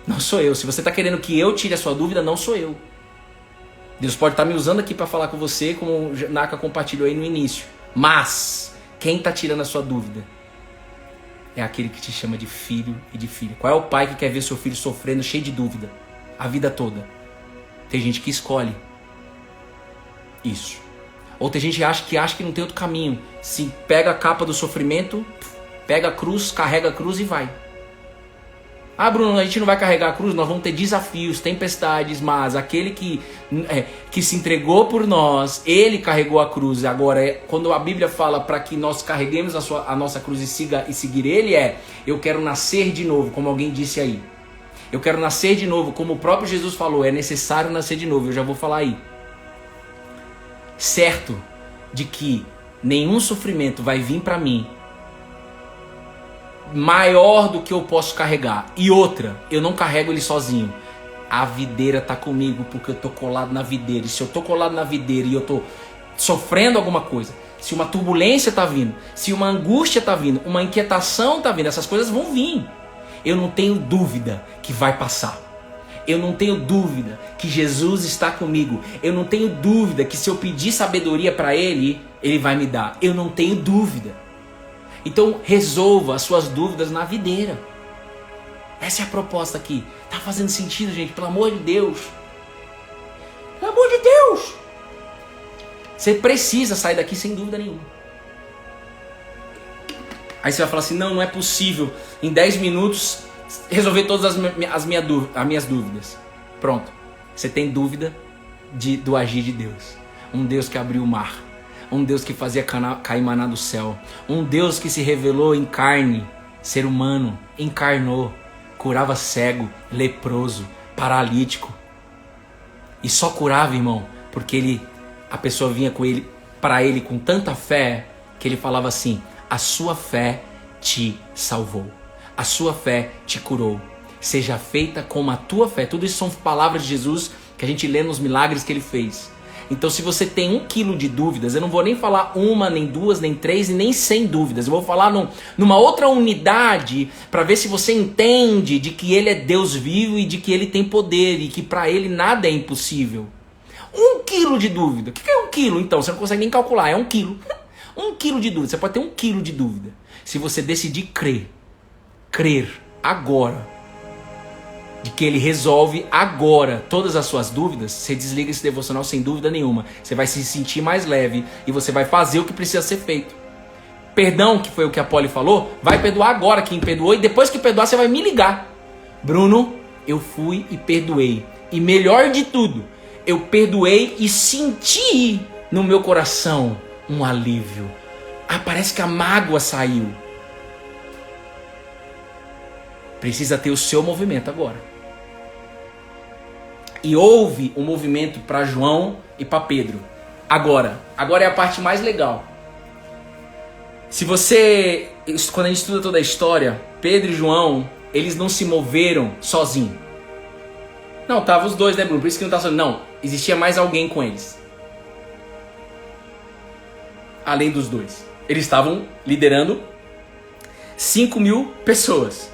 Não sou eu. Se você está querendo que eu tire a sua dúvida, não sou eu. Deus pode estar me usando aqui para falar com você, como o Naka compartilhou aí no início. Mas quem está tirando a sua dúvida é aquele que te chama de filho e de filha. Qual é o pai que quer ver seu filho sofrendo, cheio de dúvida, a vida toda? Tem gente que escolhe isso. Ou tem gente que acha que não tem outro caminho. Se pega a capa do sofrimento, pega a cruz, carrega a cruz e vai. Ah, Bruno, a gente não vai carregar a cruz, nós vamos ter desafios, tempestades, mas aquele que se entregou por nós, ele carregou a cruz. Agora, quando a Bíblia fala para que nós carreguemos a nossa cruz e seguir ele, eu quero nascer de novo, como alguém disse aí. Eu quero nascer de novo, como o próprio Jesus falou, é necessário nascer de novo, eu já vou falar aí. Certo de que nenhum sofrimento vai vir para mim maior do que eu posso carregar. E outra, eu não carrego ele sozinho. A videira tá comigo porque eu tô colado na videira. E se eu tô colado na videira e eu tô sofrendo alguma coisa, se uma turbulência tá vindo, se uma angústia tá vindo, uma inquietação tá vindo, essas coisas vão vir. Eu não tenho dúvida que vai passar. Eu não tenho dúvida que Jesus está comigo. Eu não tenho dúvida que se eu pedir sabedoria para Ele, Ele vai me dar. Eu não tenho dúvida. Então resolva as suas dúvidas na videira. Essa é a proposta aqui. Tá fazendo sentido, gente? Pelo amor de Deus. Pelo amor de Deus. Você precisa sair daqui sem dúvida nenhuma. Aí você vai falar assim, não é possível em 10 minutos resolver todas as minhas dúvidas. Pronto. Você tem dúvida do agir de Deus. Um Deus que abriu o mar. Um Deus que fazia cair maná do céu. Um Deus que se revelou em carne, ser humano, encarnou, curava cego, leproso, paralítico. E só curava, irmão, porque a pessoa vinha para ele com tanta fé, que ele falava assim, a sua fé te salvou. A sua fé te curou. Seja feita como a tua fé. Tudo isso são palavras de Jesus que a gente lê nos milagres que ele fez. Então se você tem 1 quilo de dúvidas, eu não vou nem falar 1, nem 2, nem 3 e nem 100 dúvidas. Eu vou falar numa outra unidade para ver se você entende de que ele é Deus vivo e de que ele tem poder e que para ele nada é impossível. 1 quilo de dúvida. O que é 1 quilo então? Você não consegue nem calcular, é 1 quilo. 1 quilo de dúvida. Você pode ter 1 quilo de dúvida. Se você decidir crer agora, de que ele resolve agora todas as suas dúvidas, você desliga esse devocional sem dúvida nenhuma. Você vai se sentir mais leve e você vai fazer o que precisa ser feito. Perdão, que foi o que a Polly falou, vai perdoar agora quem perdoou e depois que perdoar você vai me ligar. Bruno, eu fui e perdoei. E melhor de tudo, eu perdoei e senti no meu coração um alívio. Parece que a mágoa saiu. Precisa ter o seu movimento agora. E houve um movimento para João e para Pedro. Agora é a parte mais legal. Quando a gente estuda toda a história, Pedro e João, eles não se moveram sozinhos. Não, estavam os dois, né, Bruno? Por isso que não estava sozinho. Não, existia mais alguém com eles. além dos dois. Eles estavam liderando 5.000 pessoas,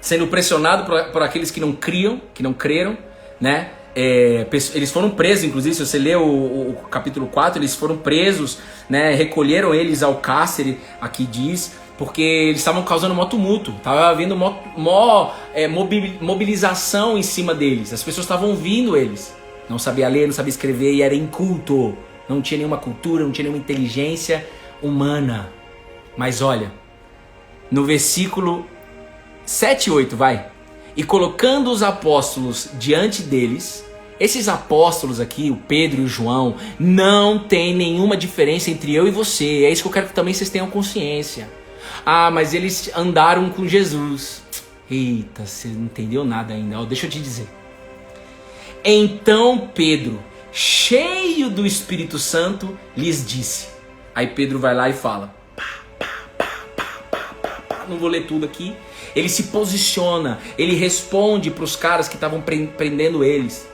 sendo pressionado por aqueles que não creram, né? Eles foram presos, inclusive, se você ler o capítulo 4, eles foram presos, né? Recolheram eles ao cárcere, aqui diz, porque eles estavam causando maior tumulto, estava havendo mobilização em cima deles, as pessoas estavam ouvindo eles, não sabia ler, não sabia escrever e era inculto, não tinha nenhuma cultura, não tinha nenhuma inteligência humana. Mas olha, no versículo 7 e 8, vai. E colocando os apóstolos diante deles, esses apóstolos aqui, o Pedro e o João, não tem nenhuma diferença entre eu e você. É isso que eu quero que também vocês tenham consciência. Ah, mas eles andaram com Jesus. Eita, você não entendeu nada ainda. Deixa eu te dizer. Então Pedro, cheio do Espírito Santo, lhes disse. Aí Pedro vai lá e fala. Não vou ler tudo aqui. Ele se posiciona, ele responde para os caras que estavam prendendo eles.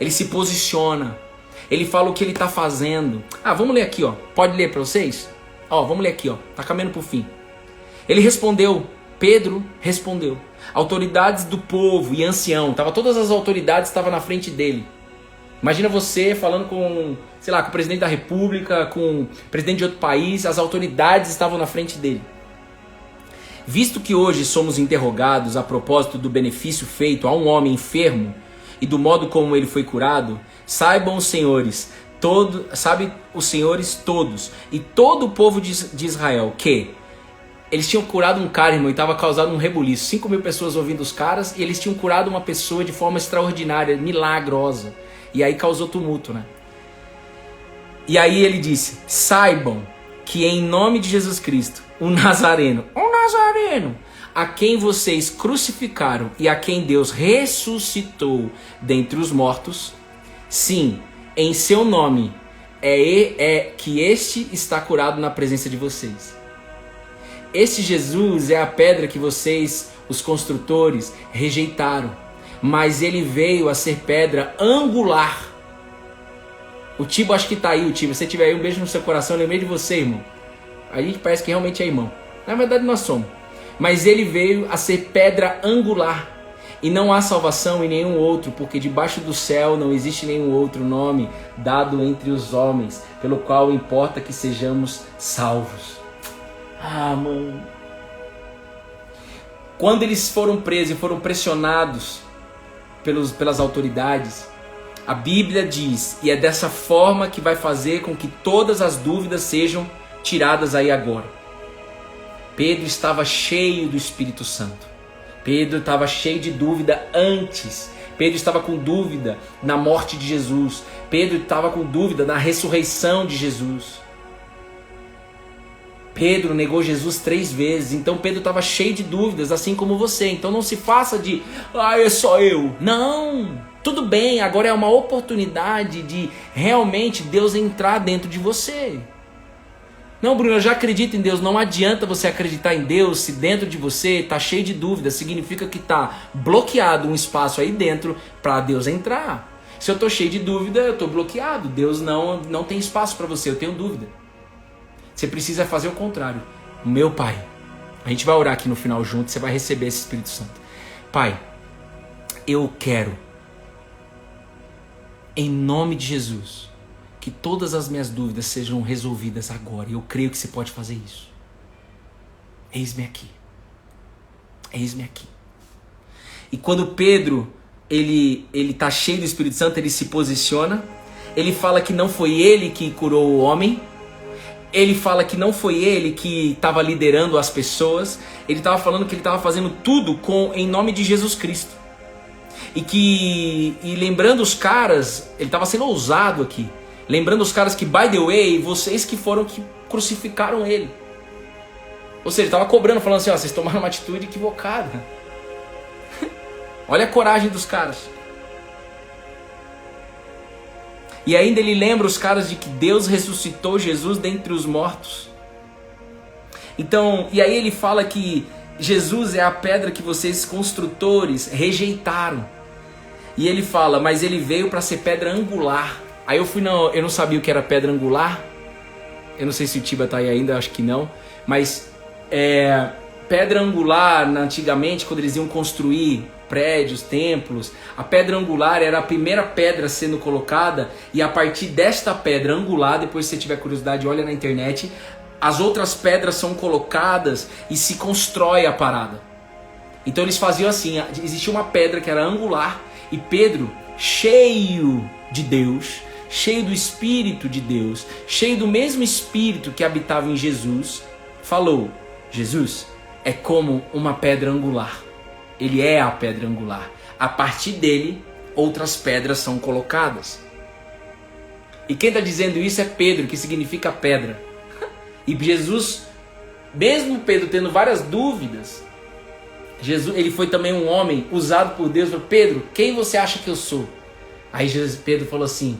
Ele se posiciona, ele fala o que ele está fazendo. Vamos ler aqui, ó. Pode ler para vocês? Vamos ler aqui, ó. Tá caminhando para o fim. Ele respondeu, Pedro respondeu. Autoridades do povo e ancião, todas as autoridades estavam na frente dele. Imagina você falando com, sei lá, com o presidente da república, com o presidente de outro país, as autoridades estavam na frente dele. Visto que hoje somos interrogados a propósito do benefício feito a um homem enfermo e do modo como ele foi curado, saibam os senhores todos e todo o povo de Israel que eles tinham curado um cara, irmão, e estava causando um rebuliço. 5.000 pessoas ouvindo os caras e eles tinham curado uma pessoa de forma extraordinária, milagrosa. E aí causou tumulto, né? E aí ele disse, saibam que em nome de Jesus Cristo, o Nazareno, a quem vocês crucificaram e a quem Deus ressuscitou dentre os mortos, sim, em seu nome é que este está curado na presença de vocês. Esse Jesus é a pedra que vocês, os construtores, rejeitaram, mas ele veio a ser pedra angular. O Tibo, acho que tá aí, o Tibo. Se você tiver aí, um beijo no seu coração, eu lembrei de você, irmão. A gente parece que realmente é irmão. Na verdade nós somos. Mas ele veio a ser pedra angular. E não há salvação em nenhum outro, porque debaixo do céu não existe nenhum outro nome dado entre os homens, pelo qual importa que sejamos salvos. Mano. Quando eles foram presos e foram pressionados pelas autoridades, a Bíblia diz, e é dessa forma que vai fazer com que todas as dúvidas sejam tiradas aí agora. Pedro estava cheio do Espírito Santo. Pedro estava cheio de dúvida antes. Pedro estava com dúvida na morte de Jesus. Pedro estava com dúvida na ressurreição de Jesus. Pedro negou Jesus 3 vezes. Então Pedro estava cheio de dúvidas, assim como você. Então não se faça de, é só eu. Não, tudo bem, agora é uma oportunidade de realmente Deus entrar dentro de você. Não, Bruno, eu já acredito em Deus. Não adianta você acreditar em Deus se dentro de você está cheio de dúvidas. Significa que está bloqueado um espaço aí dentro para Deus entrar. Se eu estou cheio de dúvida, eu estou bloqueado. Deus não tem espaço para você, eu tenho dúvida. Você precisa fazer o contrário. Meu Pai, a gente vai orar aqui no final junto, você vai receber esse Espírito Santo. Pai, eu quero, em nome de Jesus, que todas as minhas dúvidas sejam resolvidas agora. Eu creio que você pode fazer isso. Eis-me aqui. Eis-me aqui. E quando Pedro, ele tá cheio do Espírito Santo, ele se posiciona. Ele fala que não foi ele que curou o homem. Ele fala que não foi ele que estava liderando as pessoas. Ele estava falando que ele estava fazendo tudo em nome de Jesus Cristo. E lembrando os caras, ele estava sendo ousado aqui. Lembrando os caras que, by the way, vocês que foram que crucificaram ele. Ou seja, ele estava cobrando, falando assim, vocês tomaram uma atitude equivocada. Olha a coragem dos caras. E ainda ele lembra os caras de que Deus ressuscitou Jesus dentre os mortos. Então, e aí ele fala que Jesus é a pedra que vocês construtores rejeitaram. E ele fala, mas ele veio para ser pedra angular. Aí eu não sabia o que era pedra angular. Eu não sei se o Tiba tá aí ainda, acho que não. Mas pedra angular, antigamente, quando eles iam construir prédios, templos, a pedra angular era a primeira pedra sendo colocada, e a partir desta pedra angular, depois se você tiver curiosidade, olha na internet, as outras pedras são colocadas e se constrói a parada. Então eles faziam assim, existia uma pedra que era angular, e Pedro, cheio de Deus, cheio do Espírito de Deus, cheio do mesmo Espírito que habitava em Jesus, falou: Jesus é como uma pedra angular. Ele é a pedra angular. A partir dele, outras pedras são colocadas. E quem está dizendo isso é Pedro, que significa pedra. E Jesus, mesmo Pedro tendo várias dúvidas, ele foi também um homem usado por Deus. Falou: Pedro, quem você acha que eu sou? Aí Pedro falou assim: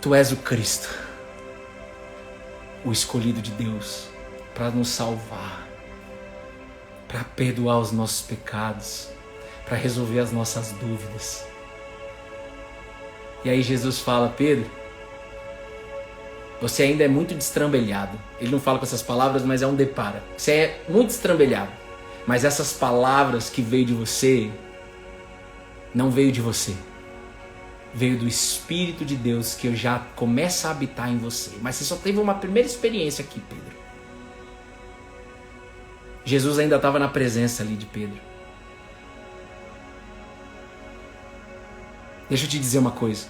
tu és o Cristo, o escolhido de Deus para nos salvar, para perdoar os nossos pecados, para resolver as nossas dúvidas. E aí Jesus fala: Pedro, você ainda é muito destrambelhado. Ele não fala com essas palavras, mas é um depara. Você é muito destrambelhado. Mas essas palavras que veio de você, não veio de você. Veio do Espírito de Deus, que já começa a habitar em você. Mas você só teve uma primeira experiência aqui, Pedro. Jesus ainda estava na presença ali de Pedro. Deixa eu te dizer uma coisa.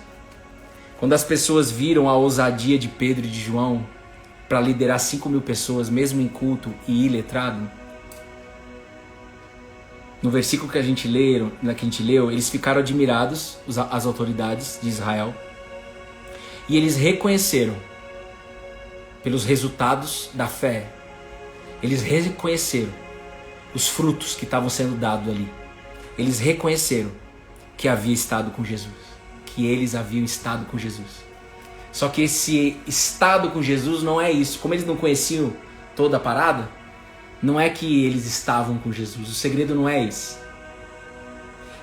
Quando as pessoas viram a ousadia de Pedro e de João para liderar 5.000 pessoas, mesmo em culto e iletrado, no versículo que a gente leu, eles ficaram admirados, as autoridades de Israel, e eles reconheceram, pelos resultados da fé, eles reconheceram os frutos que estavam sendo dados ali. Eles reconheceram que havia estado com Jesus, que eles haviam estado com Jesus. Só que esse estado com Jesus não é isso. Como eles não conheciam toda a parada, não é que eles estavam com Jesus. O segredo não é esse.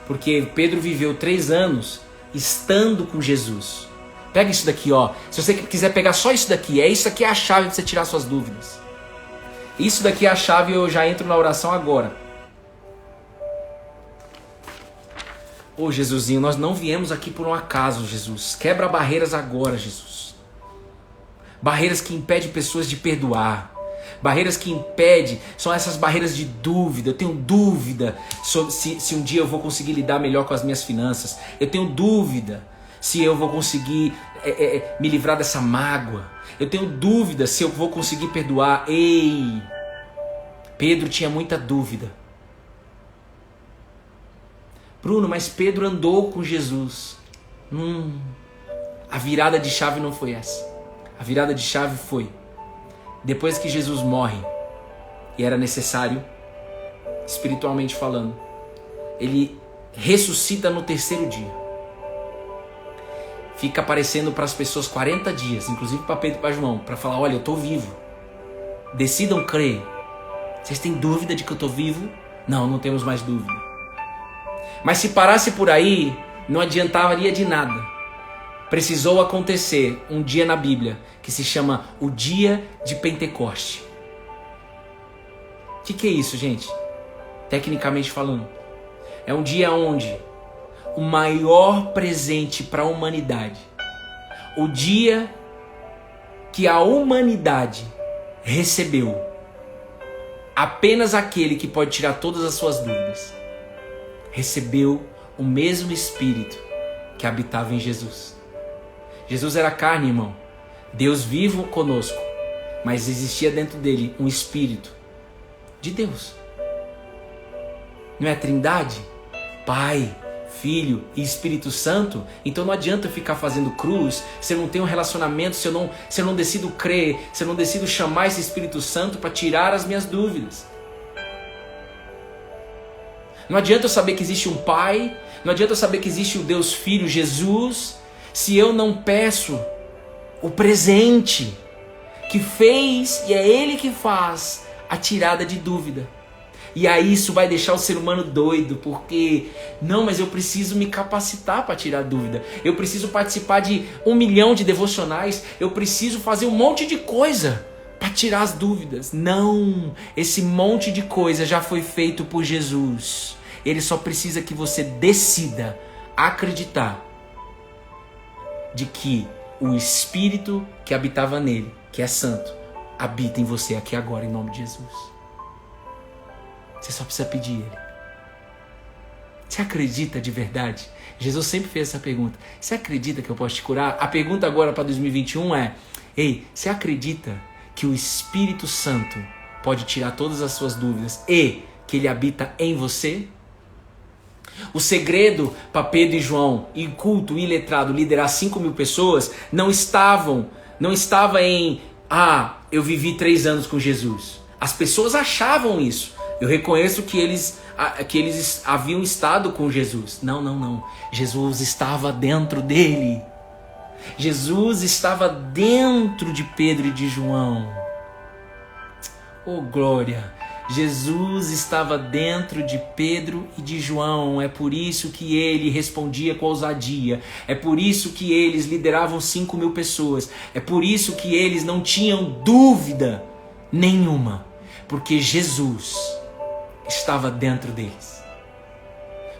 Porque Pedro viveu 3 anos estando com Jesus. Pega isso daqui, ó. Se você quiser pegar só isso daqui, isso aqui é a chave de você tirar suas dúvidas. Isso daqui é a chave, eu já entro na oração agora. Ô Jesusinho, nós não viemos aqui por um acaso, Jesus. Quebra barreiras agora, Jesus. Barreiras que impedem pessoas de perdoar. Barreiras que impedem, são essas barreiras de dúvida. Eu tenho dúvida sobre se um dia eu vou conseguir lidar melhor com as minhas finanças. Eu tenho dúvida se eu vou conseguir me livrar dessa mágoa. Eu tenho dúvida se eu vou conseguir perdoar. Ei! Pedro tinha muita dúvida. Bruno, mas Pedro andou com Jesus. A virada de chave não foi essa. A virada de chave foi depois que Jesus morre, e era necessário, espiritualmente falando, ele ressuscita no 3º dia. Fica aparecendo para as pessoas 40 dias, inclusive para Pedro e para João, para falar: olha, eu estou vivo. Decidam crer. Vocês têm dúvida de que eu estou vivo? Não temos mais dúvida. Mas se parasse por aí, não adiantaria de nada. Precisou acontecer um dia na Bíblia que se chama o dia de Pentecoste. O que é isso, gente? Tecnicamente falando, é um dia onde o maior presente para a humanidade, o dia que a humanidade recebeu, apenas aquele que pode tirar todas as suas dúvidas, recebeu o mesmo Espírito que habitava em Jesus. Jesus era carne, irmão. Deus vivo conosco. Mas existia dentro dele um Espírito de Deus. Não é a Trindade? Pai, Filho e Espírito Santo? Então não adianta eu ficar fazendo cruz se eu não tenho um relacionamento, se eu não decido crer, se eu não decido chamar esse Espírito Santo para tirar as minhas dúvidas. Não adianta eu saber que existe um Pai, não adianta eu saber que existe o Deus Filho, Jesus, se eu não peço o presente que fez, e é Ele que faz, a tirada de dúvida. E aí isso vai deixar o ser humano doido, porque não, mas eu preciso me capacitar para tirar dúvida. Eu preciso participar de 1 milhão de devocionais. Eu preciso fazer um monte de coisa para tirar as dúvidas. Não, esse monte de coisa já foi feito por Jesus. Ele só precisa que você decida acreditar de que o Espírito que habitava nele, que é santo, habita em você aqui agora, em nome de Jesus. Você só precisa pedir Ele. Você acredita de verdade? Jesus sempre fez essa pergunta. Você acredita que eu posso te curar? A pergunta agora para 2021 é: ei, você acredita que o Espírito Santo pode tirar todas as suas dúvidas e que Ele habita em você? O segredo para Pedro e João, inculto, iletrado, liderar 5.000 pessoas, não estava em, eu vivi 3 anos com Jesus. As pessoas achavam isso. Eu reconheço que eles haviam estado com Jesus. Não. Jesus estava dentro dele. Jesus estava dentro de Pedro e de João. Oh, glória! Jesus estava dentro de Pedro e de João. É por isso que ele respondia com ousadia. É por isso que eles lideravam 5.000 pessoas. É por isso que eles não tinham dúvida nenhuma. Porque Jesus estava dentro deles.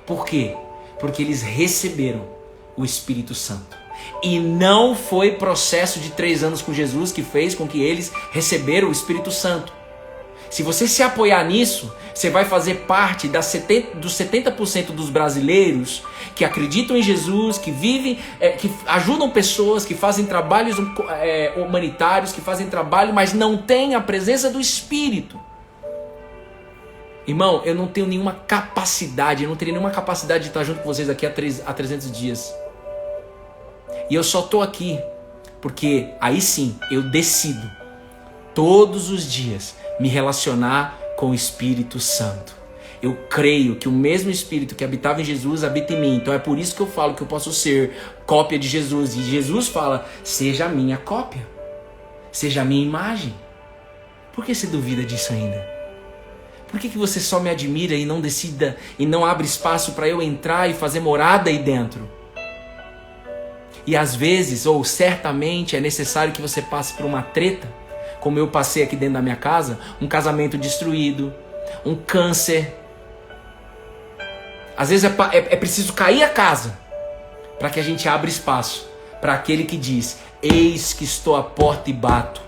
Por quê? Porque eles receberam o Espírito Santo. E não foi processo de 3 anos com Jesus que fez com que eles receberam o Espírito Santo. Se você se apoiar nisso, você vai fazer parte dos 70% dos brasileiros que acreditam em Jesus, que vivem, que ajudam pessoas, que fazem trabalhos humanitários, que fazem trabalho, mas não têm a presença do Espírito. Irmão, eu não tenho nenhuma capacidade, eu não teria nenhuma capacidade de estar junto com vocês aqui há 300 dias. E eu só estou aqui porque aí sim eu decido todos os dias me relacionar com o Espírito Santo. Eu creio que o mesmo Espírito que habitava em Jesus habita em mim. Então é por isso que eu falo que eu posso ser cópia de Jesus. E Jesus fala, seja a minha cópia. Seja a minha imagem. Por que você duvida disso ainda? Por que você só me admira e não decida e não abre espaço para eu entrar e fazer morada aí dentro? E às vezes, ou certamente, é necessário que você passe por uma treta, como eu passei aqui dentro da minha casa, um casamento destruído, um câncer. Às vezes é preciso cair a casa para que a gente abra espaço para aquele que diz, eis que estou à porta e bato.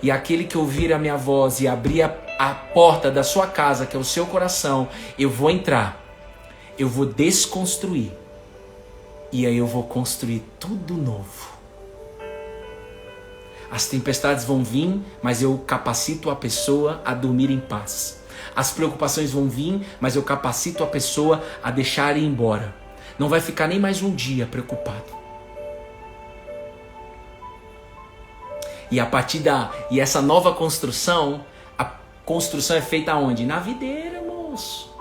E aquele que ouvir a minha voz e abrir a porta da sua casa, que é o seu coração, eu vou entrar, eu vou desconstruir. E aí eu vou construir tudo novo. As tempestades vão vir, mas eu capacito a pessoa a dormir em paz. As preocupações vão vir, mas eu capacito a pessoa a deixar ir embora. Não vai ficar nem mais um dia preocupado. E a partir e essa nova construção, a construção é feita aonde? Na videira, moço.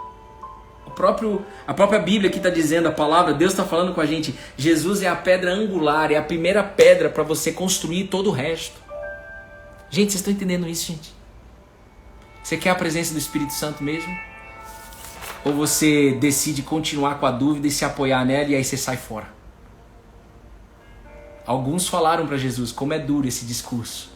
A própria Bíblia aqui está dizendo, a palavra, Deus está falando com a gente, Jesus é a pedra angular, é a primeira pedra para você construir todo o resto. Gente, vocês estão entendendo isso, gente? Você quer a presença do Espírito Santo mesmo? Ou você decide continuar com a dúvida e se apoiar nela e aí você sai fora? Alguns falaram para Jesus, como é duro esse discurso.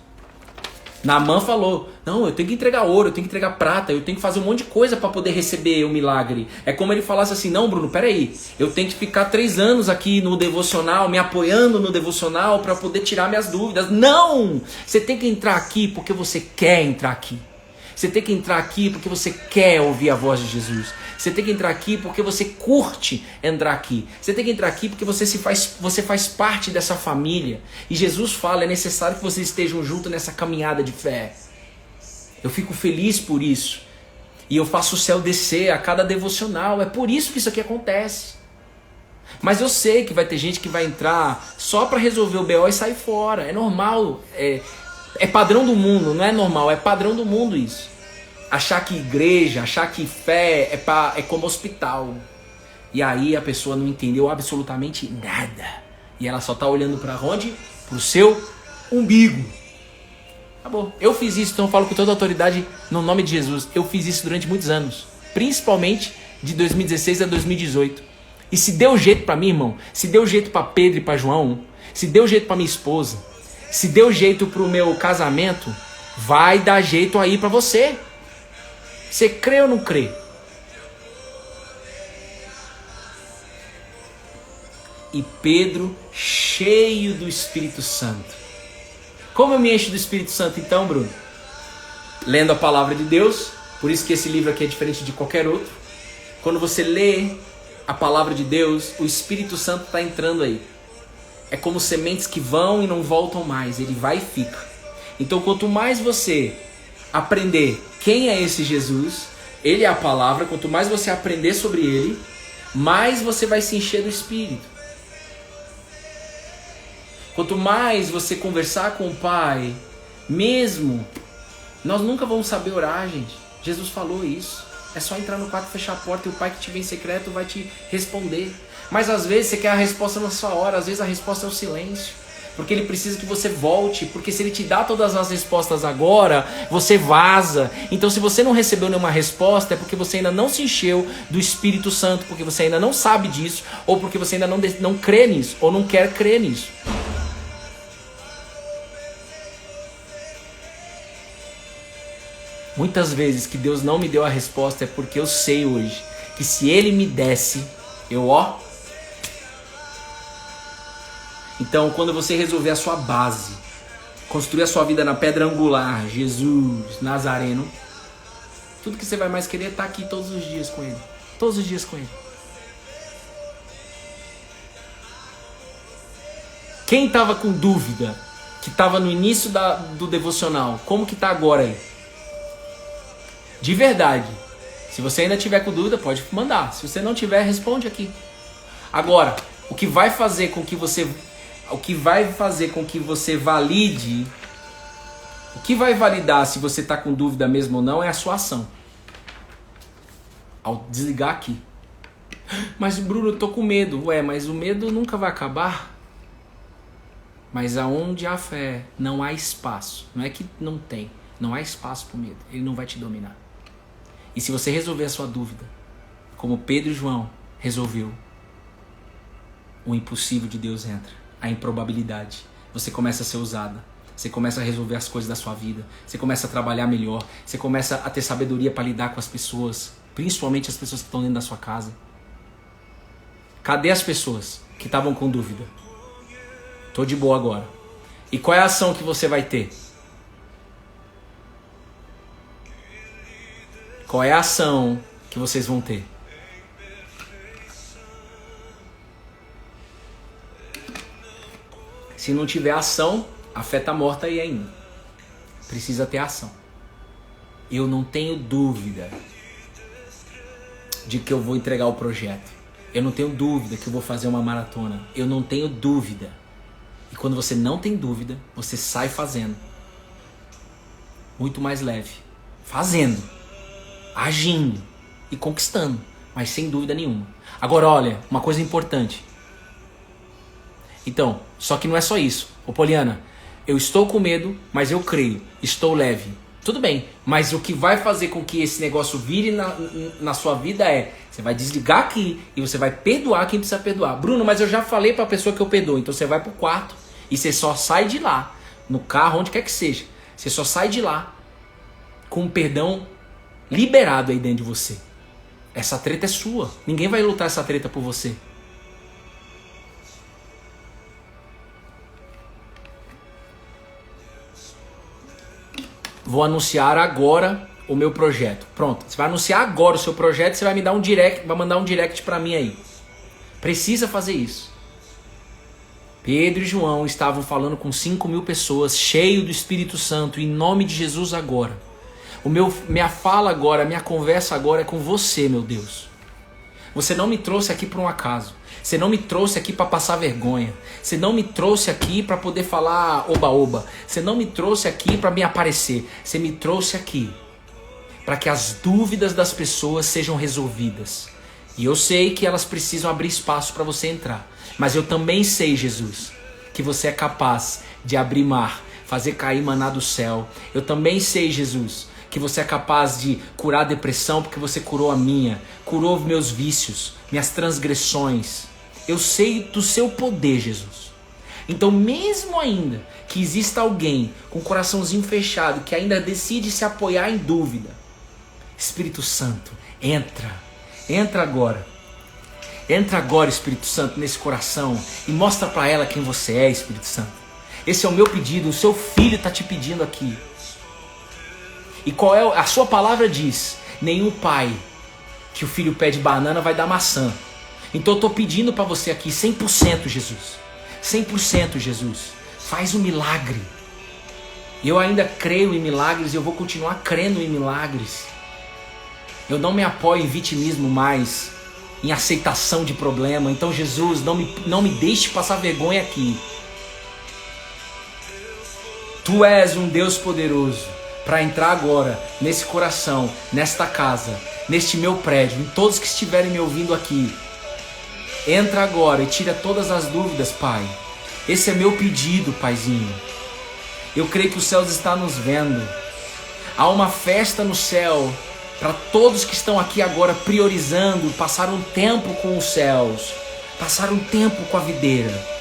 Naamã falou, não, eu tenho que entregar ouro, eu tenho que entregar prata, eu tenho que fazer um monte de coisa para poder receber o milagre. É como ele falasse assim, não, Bruno, peraí, eu tenho que ficar 3 anos aqui no devocional, me apoiando no devocional para poder tirar minhas dúvidas. Não! Você tem que entrar aqui porque você quer entrar aqui. Você tem que entrar aqui porque você quer ouvir a voz de Jesus. Você tem que entrar aqui porque você curte entrar aqui. Você tem que entrar aqui porque você faz parte dessa família. E Jesus fala, é necessário que vocês estejam juntos nessa caminhada de fé. Eu fico feliz por isso. E eu faço o céu descer a cada devocional. É por isso que isso aqui acontece. Mas eu sei que vai ter gente que vai entrar só para resolver o BO e sair fora. É normal. É padrão do mundo, não é normal, é padrão do mundo isso. Achar que igreja, achar que fé é como hospital. E aí a pessoa não entendeu absolutamente nada. E ela só está olhando para onde? Para o seu umbigo. Acabou. Eu fiz isso, então eu falo com toda a autoridade no nome de Jesus. Eu fiz isso durante muitos anos. Principalmente de 2016 a 2018. E se deu jeito pra mim, irmão, se deu jeito pra Pedro e pra João, se deu jeito pra minha esposa, se deu jeito pro meu casamento, vai dar jeito aí pra você. Você crê ou não crê? E Pedro, cheio do Espírito Santo. Como eu me encho do Espírito Santo então, Bruno? Lendo a palavra de Deus. Por isso que esse livro aqui é diferente de qualquer outro. Quando você lê a palavra de Deus, o Espírito Santo está entrando aí. É como sementes que vão e não voltam mais. Ele vai e fica. Então quanto mais você aprender quem é esse Jesus, ele é a palavra, quanto mais você aprender sobre ele, mais você vai se encher do Espírito. Quanto mais você conversar com o Pai, mesmo, nós nunca vamos saber orar, gente. Jesus falou isso. É só entrar no quarto, fechar a porta e o Pai que te vê em secreto vai te responder. Mas às vezes você quer a resposta na sua hora, às vezes a resposta é o silêncio. Porque ele precisa que você volte, porque se ele te dá todas as respostas agora, você vaza. Então se você não recebeu nenhuma resposta, é porque você ainda não se encheu do Espírito Santo, porque você ainda não sabe disso, ou porque você ainda não crê nisso, ou não quer crer nisso. Muitas vezes que Deus não me deu a resposta é porque eu sei hoje que se Ele me desse, Então, quando você resolver a sua base, construir a sua vida na pedra angular, Jesus, Nazareno, tudo que você vai mais querer é estar aqui todos os dias com Ele. Todos os dias com Ele. Quem estava com dúvida, que estava no início do devocional, como que está agora aí? De verdade. Se você ainda tiver com dúvida, pode mandar. Se você não tiver, responde aqui. Agora, o que vai fazer com que você valide, o que vai validar se você está com dúvida mesmo ou não é a sua ação. Ao desligar aqui. Mas Bruno, eu tô com medo. Mas o medo nunca vai acabar. Mas aonde há fé, não há espaço. Não é que não tem. Não há espaço para o medo. Ele não vai te dominar. E se você resolver a sua dúvida, como Pedro e João resolveu, o impossível de Deus entra. A improbabilidade. Você começa a ser usada. Você começa a resolver as coisas da sua vida. Você começa a trabalhar melhor. Você começa a ter sabedoria para lidar com as pessoas. Principalmente as pessoas que estão dentro da sua casa. Cadê as pessoas que estavam com dúvida? Tô de boa agora. E qual é a ação que você vai ter? Qual é a ação que vocês vão ter? Se não tiver ação, a fé está morta aí ainda. Precisa ter ação. Eu não tenho dúvida de que eu vou entregar o projeto. Eu não tenho dúvida que eu vou fazer uma maratona. Eu não tenho dúvida. E quando você não tem dúvida, você sai fazendo. Muito mais leve. Fazendo. Agindo. E conquistando. Mas sem dúvida nenhuma. Agora olha, uma coisa importante. Então, só que não é só isso. Ô Poliana, eu estou com medo, mas eu creio. Estou leve. Tudo bem, mas o que vai fazer com que esse negócio vire na sua vida é... Você vai desligar aqui e você vai perdoar quem precisa perdoar. Bruno, mas eu já falei para a pessoa que eu perdoo. Então você vai pro quarto e você só sai de lá. No carro, onde quer que seja. Você só sai de lá com o perdão liberado aí dentro de você. Essa treta é sua. Ninguém vai lutar essa treta por você. Vou anunciar agora o meu projeto. Pronto, você vai anunciar agora o seu projeto, você vai me dar um direct, vai mandar um direct pra mim aí. Precisa fazer isso. Pedro e João estavam falando com 5.000 pessoas, cheio do Espírito Santo, em nome de Jesus agora. Minha fala agora, minha conversa agora é com você, meu Deus. Você não me trouxe aqui por um acaso. Você não me trouxe aqui para passar vergonha. Você não me trouxe aqui para poder falar oba-oba. Você não me trouxe aqui para me aparecer. Você me trouxe aqui para que as dúvidas das pessoas sejam resolvidas. E eu sei que elas precisam abrir espaço para você entrar. Mas eu também sei, Jesus, que você é capaz de abrir mar, fazer cair maná do céu. Eu também sei, Jesus, que você é capaz de curar a depressão, porque você curou a minha, curou meus vícios, minhas transgressões. Eu sei do seu poder, Jesus. Então, mesmo ainda que exista alguém com o coraçãozinho fechado, que ainda decide se apoiar em dúvida, Espírito Santo, entra agora. Entra agora, Espírito Santo, nesse coração e mostra para ela quem você é, Espírito Santo. Esse é o meu pedido, o seu filho está te pedindo aqui. E qual é a sua palavra diz? Nenhum pai que o filho pede banana vai dar maçã. Então eu estou pedindo para você aqui, 100% Jesus. 100% Jesus. Faz um milagre. Eu ainda creio em milagres e eu vou continuar crendo em milagres. Eu não me apoio em vitimismo mais, em aceitação de problema. Então Jesus, não me deixe passar vergonha aqui. Tu és um Deus poderoso para entrar agora nesse coração, nesta casa, neste meu prédio, em todos que estiverem me ouvindo aqui. Entra agora e tira todas as dúvidas, Pai. Esse é meu pedido, Paizinho. Eu creio que os céus estão nos vendo. Há uma festa no céu para todos que estão aqui agora priorizando passar um tempo com os céus, passar um tempo com a videira.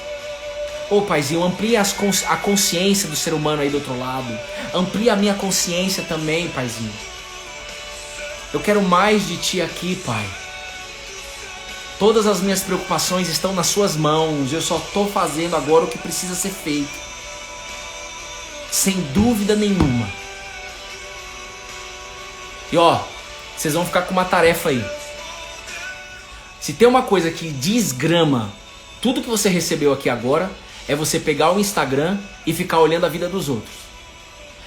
Ô Paizinho, amplia a consciência do ser humano aí do outro lado. Amplia a minha consciência também, Paizinho. Eu quero mais de Ti aqui, Pai. Todas as minhas preocupações estão nas Suas mãos. Eu só estou fazendo agora o que precisa ser feito. Sem dúvida nenhuma. E ó, vocês vão ficar com uma tarefa aí. Se tem uma coisa que desgrama tudo que você recebeu aqui agora, é você pegar o Instagram e ficar olhando a vida dos outros.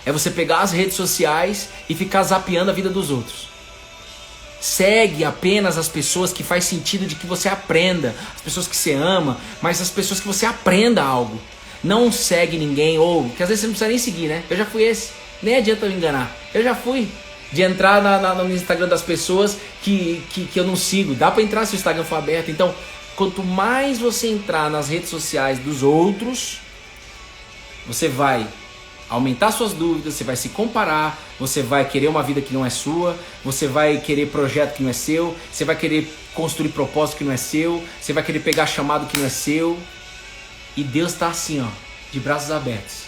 É você pegar as redes sociais e ficar zapeando a vida dos outros. Segue apenas as pessoas que faz sentido de que você aprenda, as pessoas que você ama, mas as pessoas que você aprenda algo. Não segue ninguém, ou que às vezes você não precisa nem seguir, né? Eu já fui esse, nem adianta me enganar. Eu já fui de entrar no Instagram das pessoas que eu não sigo. Dá pra entrar se o Instagram for aberto. Então, quanto mais você entrar nas redes sociais dos outros, você vai aumentar suas dúvidas, você vai se comparar, você vai querer uma vida que não é sua, você vai querer projeto que não é seu, você vai querer construir propósito que não é seu, você vai querer pegar chamado que não é seu. E Deus está assim, ó, de braços abertos,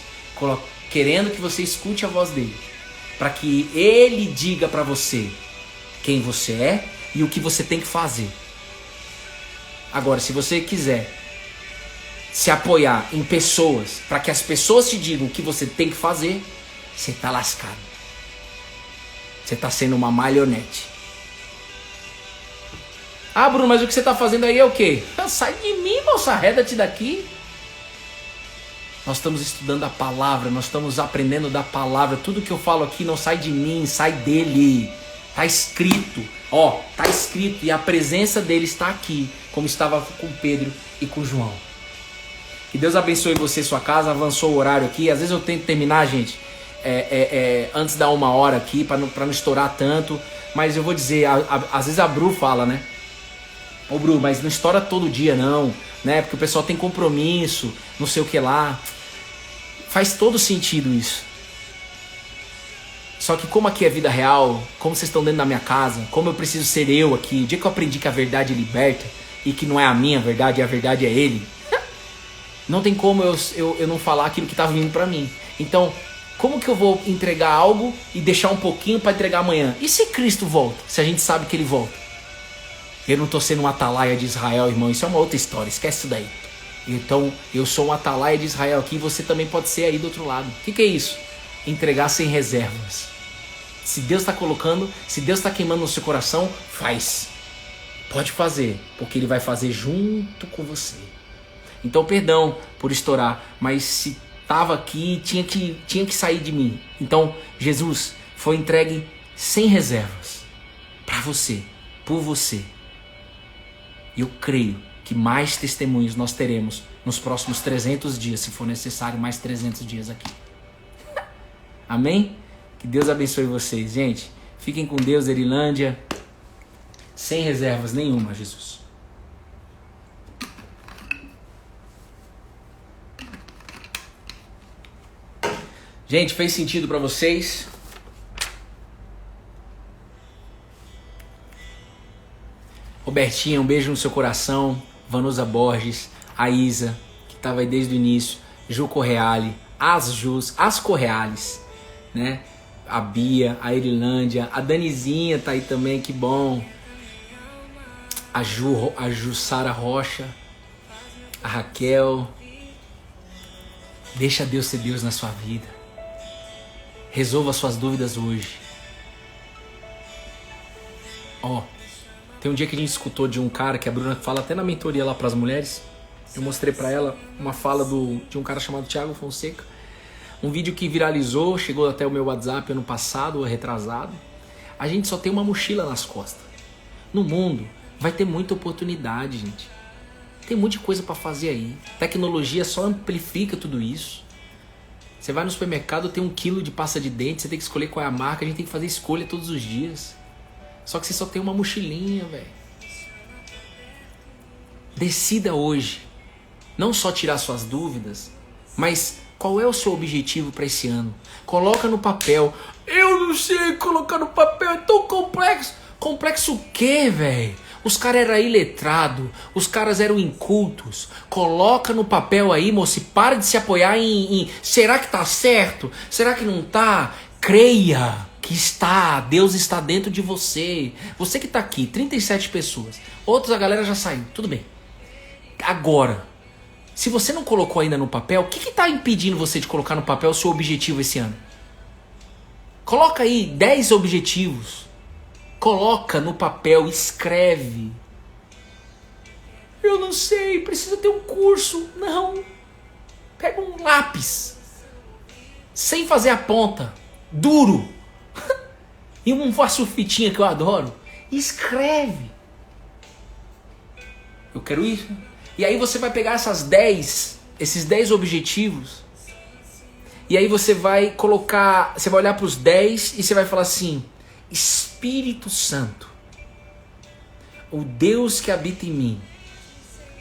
querendo que você escute a voz dele, para que ele diga para você quem você é e o que você tem que fazer. Agora, se você quiser se apoiar em pessoas, para que as pessoas te digam o que você tem que fazer, você está lascado. Você está sendo uma marionete. Ah, Bruno, mas o que você está fazendo aí é o quê? Sai de mim, moça, arreda-te daqui. Nós estamos estudando a palavra, nós estamos aprendendo da palavra. Tudo que eu falo aqui não sai de mim, sai dele. Está escrito, ó, está escrito. E a presença dele está aqui, como estava com Pedro e com João. Que Deus abençoe você e sua casa. Avançou o horário aqui. Às vezes eu tento terminar, gente, antes da 1 hora aqui, para não estourar tanto. Mas eu vou dizer, às vezes a Bru fala, né? Ô Bru, mas não estoura todo dia não, né? Porque o pessoal tem compromisso, não sei o que lá. Faz todo sentido isso. Só que como aqui é vida real, como vocês estão dentro da minha casa, como eu preciso ser eu aqui, o dia que eu aprendi que a verdade liberta e que não é a minha verdade, a verdade é ele, não tem como eu não falar aquilo que está vindo para mim. Então, como que eu vou entregar algo e deixar um pouquinho para entregar amanhã? E se Cristo volta? Se a gente sabe que ele volta? Eu não estou sendo um atalaia de Israel, irmão. Isso é uma outra história. Esquece isso daí. Então, eu sou um atalaia de Israel aqui. Você também pode ser aí do outro lado. O que é isso? Entregar sem reservas. Se Deus está colocando, se Deus está queimando no seu coração, faz. Pode fazer, porque Ele vai fazer junto com você. Então, perdão por estourar, mas se estava aqui, tinha que sair de mim. Então, Jesus foi entregue sem reservas. Para você, por você. E eu creio que mais testemunhos nós teremos nos próximos 300 dias, se for necessário, mais 300 dias aqui. Amém? Que Deus abençoe vocês, gente. Fiquem com Deus, Erilândia. Sem reservas nenhuma, Jesus. Gente, fez sentido pra vocês? Robertinha, um beijo no seu coração. Vanusa Borges, a Isa, que estava aí desde o início, Ju Correale, as Correales, né? A Bia, a Irilândia, a Danizinha tá aí também, que bom. A Jussara Rocha, a Raquel. Deixa Deus ser Deus na sua vida. Resolva suas dúvidas hoje. Ó, tem um dia que a gente escutou de um cara que a Bruna fala até na mentoria lá para as mulheres. Eu mostrei para ela uma fala de um cara chamado Thiago Fonseca. Um vídeo que viralizou, chegou até o meu WhatsApp ano passado, ou retrasado. A gente só tem uma mochila nas costas. No mundo vai ter muita oportunidade, gente. Tem muita coisa para fazer aí. Tecnologia só amplifica tudo isso. Você vai no supermercado, tem 1 quilo de pasta de dente, você tem que escolher qual é a marca, a gente tem que fazer escolha todos os dias. Só que você só tem uma mochilinha, velho. Decida hoje. Não só tirar suas dúvidas, mas qual é o seu objetivo para esse ano? Coloca no papel. Eu não sei colocar no papel, é tão complexo. Complexo o quê, velho? Os caras eram iletrados, os caras eram incultos. Coloca no papel aí, moço, e para de se apoiar em será que tá certo? Será que não tá? Creia que está, Deus está dentro de você. Você que tá aqui, 37 pessoas. Outros a galera já saiu, tudo bem. Agora, se você não colocou ainda no papel, o que tá impedindo você de colocar no papel o seu objetivo esse ano? Coloca aí 10 objetivos. Coloca no papel, escreve. Eu não sei, precisa ter um curso. Não. Pega um lápis. Sem fazer a ponta. Duro. E um sulfitinha que eu adoro. Escreve. Eu quero isso. E aí você vai pegar esses 10 objetivos. E aí você vai colocar, você vai olhar para os 10 e você vai falar assim: Espírito Santo, o Deus que habita em mim.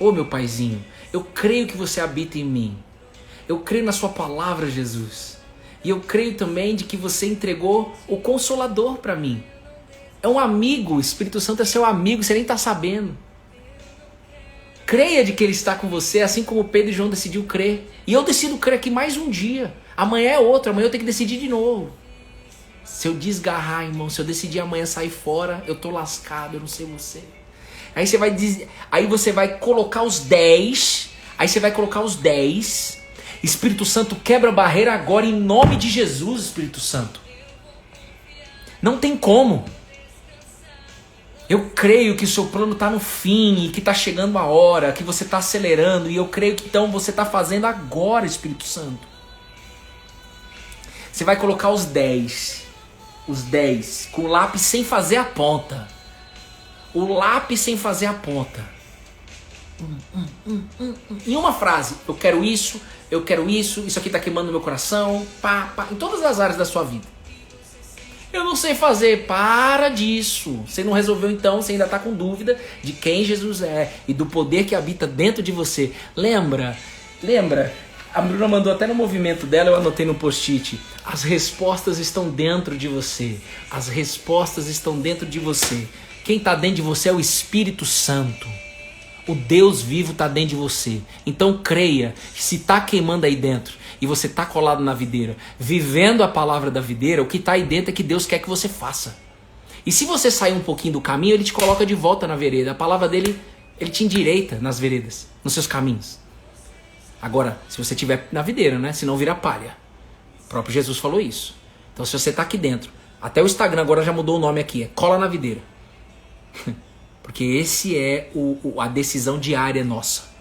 Ô meu paizinho, eu creio que você habita em mim. Eu creio na sua palavra, Jesus. E eu creio também de que você entregou o Consolador para mim. É um amigo, o Espírito Santo é seu amigo, você nem está sabendo. Creia de que ele está com você, assim como Pedro e João decidiu crer. E eu decido crer aqui mais um dia. Amanhã é outro, amanhã eu tenho que decidir de novo. Se eu desgarrar, irmão, se eu decidir amanhã sair fora, eu tô lascado, eu não sei você. Aí você vai colocar os 10. Aí você vai colocar os 10. Espírito Santo, quebra a barreira agora em nome de Jesus, Espírito Santo. Não tem como. Eu creio que o seu plano está no fim, e que está chegando a hora, que você está acelerando, e eu creio que então você está fazendo agora, Espírito Santo. Você vai colocar os 10, com o lápis sem fazer a ponta. O lápis sem fazer a ponta. Em uma frase, eu quero isso, isso aqui está queimando meu coração, em todas as áreas da sua vida. Eu não sei fazer, para disso. Você não resolveu então, você ainda está com dúvida de quem Jesus é e do poder que habita dentro de você. Lembra? A Bruna mandou até no movimento dela, eu anotei no post-it. As respostas estão dentro de você. As respostas estão dentro de você. Quem está dentro de você é o Espírito Santo. O Deus vivo está dentro de você. Então creia, se está queimando aí dentro e você está colado na videira, vivendo a palavra da videira, o que está aí dentro é que Deus quer que você faça. E se você sair um pouquinho do caminho, Ele te coloca de volta na vereda. A palavra dele, Ele te endireita nas veredas, nos seus caminhos. Agora, se você estiver na videira, né? Senão vira palha. O próprio Jesus falou isso. Então se você está aqui dentro, até o Instagram agora já mudou o nome aqui, é Cola na Videira. Porque esse é a decisão diária nossa.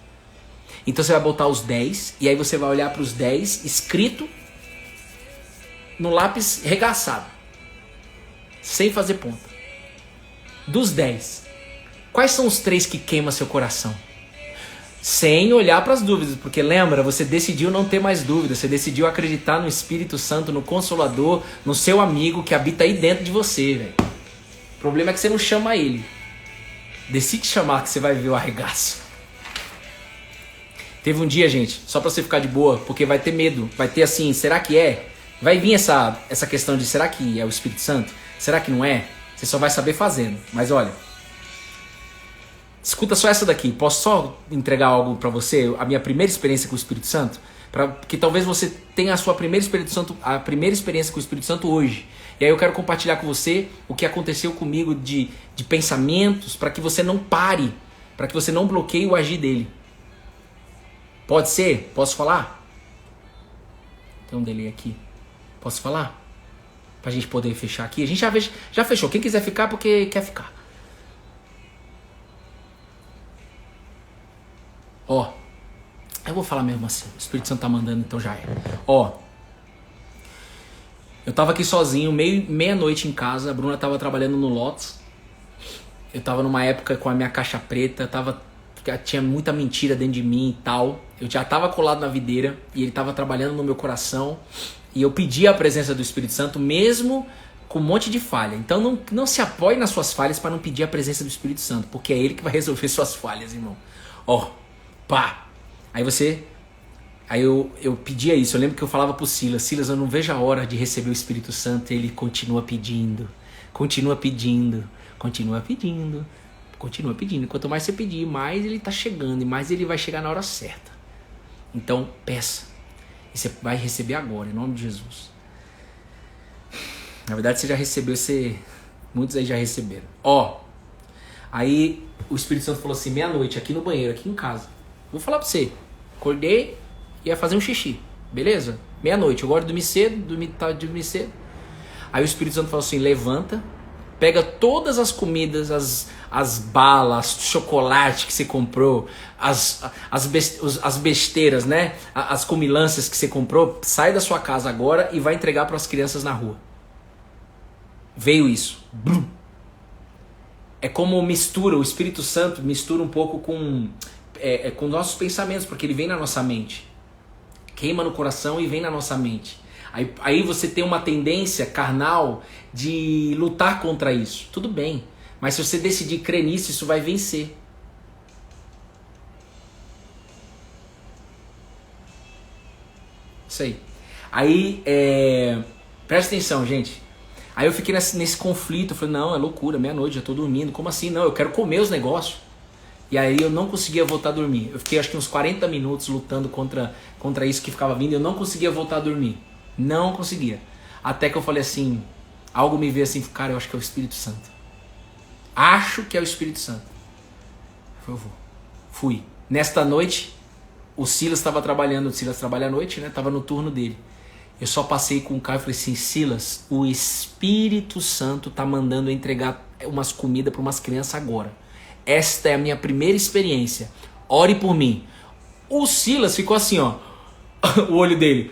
Então você vai botar os 10, e aí você vai olhar para os 10 escrito no lápis regaçado, sem fazer ponta. Dos 10, quais são os 3 que queimam seu coração? Sem olhar para as dúvidas, porque lembra, você decidiu não ter mais dúvidas, você decidiu acreditar no Espírito Santo, no Consolador, no seu amigo que habita aí dentro de você, velho. O problema é que você não chama ele. Decide chamar que você vai ver o arregaço. Teve um dia, gente, só pra você ficar de boa, porque vai ter medo, vai ter assim, será que é? Vai vir essa questão de será que é o Espírito Santo? Será que não é? Você só vai saber fazendo. Mas olha, escuta só essa daqui. Posso só entregar algo pra você? A minha primeira experiência com o Espírito Santo? Que talvez você tenha a sua primeira experiência com o Espírito Santo hoje. E aí eu quero compartilhar com você o que aconteceu comigo de pensamentos, para que você não pare, para que você não bloqueie o agir dele. Pode ser? Posso falar? Tem um delay aqui. Posso falar? Pra gente poder fechar aqui. A gente já fechou. Quem quiser ficar, porque quer ficar. Ó. Eu vou falar mesmo assim. O Espírito Santo tá mandando, então já é. Ó. Eu tava aqui sozinho, meia-noite em casa. A Bruna tava trabalhando no Lotus. Eu tava numa época com a minha caixa preta. Tinha muita mentira dentro de mim e tal. Eu já tava colado na videira. E ele tava trabalhando no meu coração. E eu pedi a presença do Espírito Santo, mesmo com um monte de falha. Então não se apoie nas suas falhas para não pedir a presença do Espírito Santo, porque é ele que vai resolver suas falhas, irmão. Ó, pá. Aí eu pedia isso. Eu lembro que eu falava pro Silas: Silas, eu não vejo a hora de receber o Espírito Santo. Ele continua pedindo, continua pedindo, continua pedindo, continua pedindo. Quanto mais você pedir, mais ele tá chegando e mais ele vai chegar na hora certa. Então, peça. E você vai receber agora, em nome de Jesus. Na verdade, você já recebeu, muitos aí já receberam. Ó, aí o Espírito Santo falou assim, meia-noite, aqui no banheiro, aqui em casa. Vou falar pra você. Acordei e ia fazer um xixi, beleza? Meia-noite, eu gosto de dormir cedo, dormir cedo. Aí o Espírito Santo falou assim, levanta, pega todas as comidas, as balas, o chocolate que você comprou, as besteiras, né? As comilanças que você comprou, sai da sua casa agora e vai entregar para as crianças na rua. Veio isso. É como mistura, o Espírito Santo mistura um pouco com nossos pensamentos, porque ele vem na nossa mente. Queima no coração e vem na nossa mente. Aí você tem uma tendência carnal de lutar contra isso. Tudo bem. Mas se você decidir crer nisso, isso vai vencer. Isso aí. Aí, presta atenção, gente. Aí eu fiquei nesse conflito. Eu falei, não, é loucura, meia-noite, já tô dormindo. Como assim? Não, eu quero comer os negócios. E aí eu não conseguia voltar a dormir. Eu fiquei acho que uns 40 minutos lutando contra isso que ficava vindo. Eu não conseguia voltar a dormir. Não conseguia. Até que eu falei assim, algo me veio assim, cara, eu acho que é o Espírito Santo. Acho que é o Espírito Santo. Eu vou. Fui. Nesta noite, o Silas estava trabalhando, o Silas trabalha à noite, né? Tava no turno dele. Eu só passei com o cara e falei assim, Silas, o Espírito Santo tá mandando eu entregar umas comidas para umas crianças agora. Esta é a minha primeira experiência. Ore por mim. O Silas ficou assim, ó. O olho dele.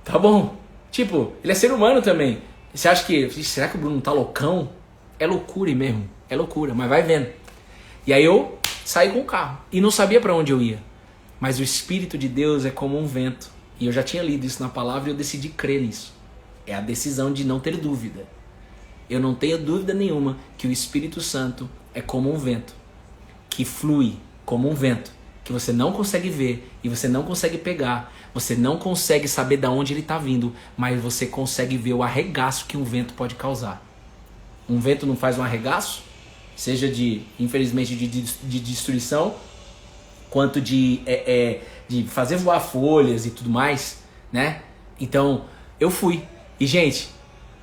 Tá bom. Tipo, ele é ser humano também. Você acha que... Será que o Bruno tá loucão? É loucura mesmo. É loucura, mas vai vendo. E aí eu saí com o carro. E não sabia para onde eu ia. Mas o Espírito de Deus é como um vento. E eu já tinha lido isso na palavra e eu decidi crer nisso. É a decisão de não ter dúvida. Eu não tenho dúvida nenhuma que o Espírito Santo é como um vento. Que flui como um vento. Que você não consegue ver e você não consegue pegar. Você não consegue saber de onde ele está vindo. Mas você consegue ver o arregaço que um vento pode causar. Um vento não faz um arregaço? Seja infelizmente, de destruição, quanto de fazer voar folhas e tudo mais, né? Então, eu fui. E, gente,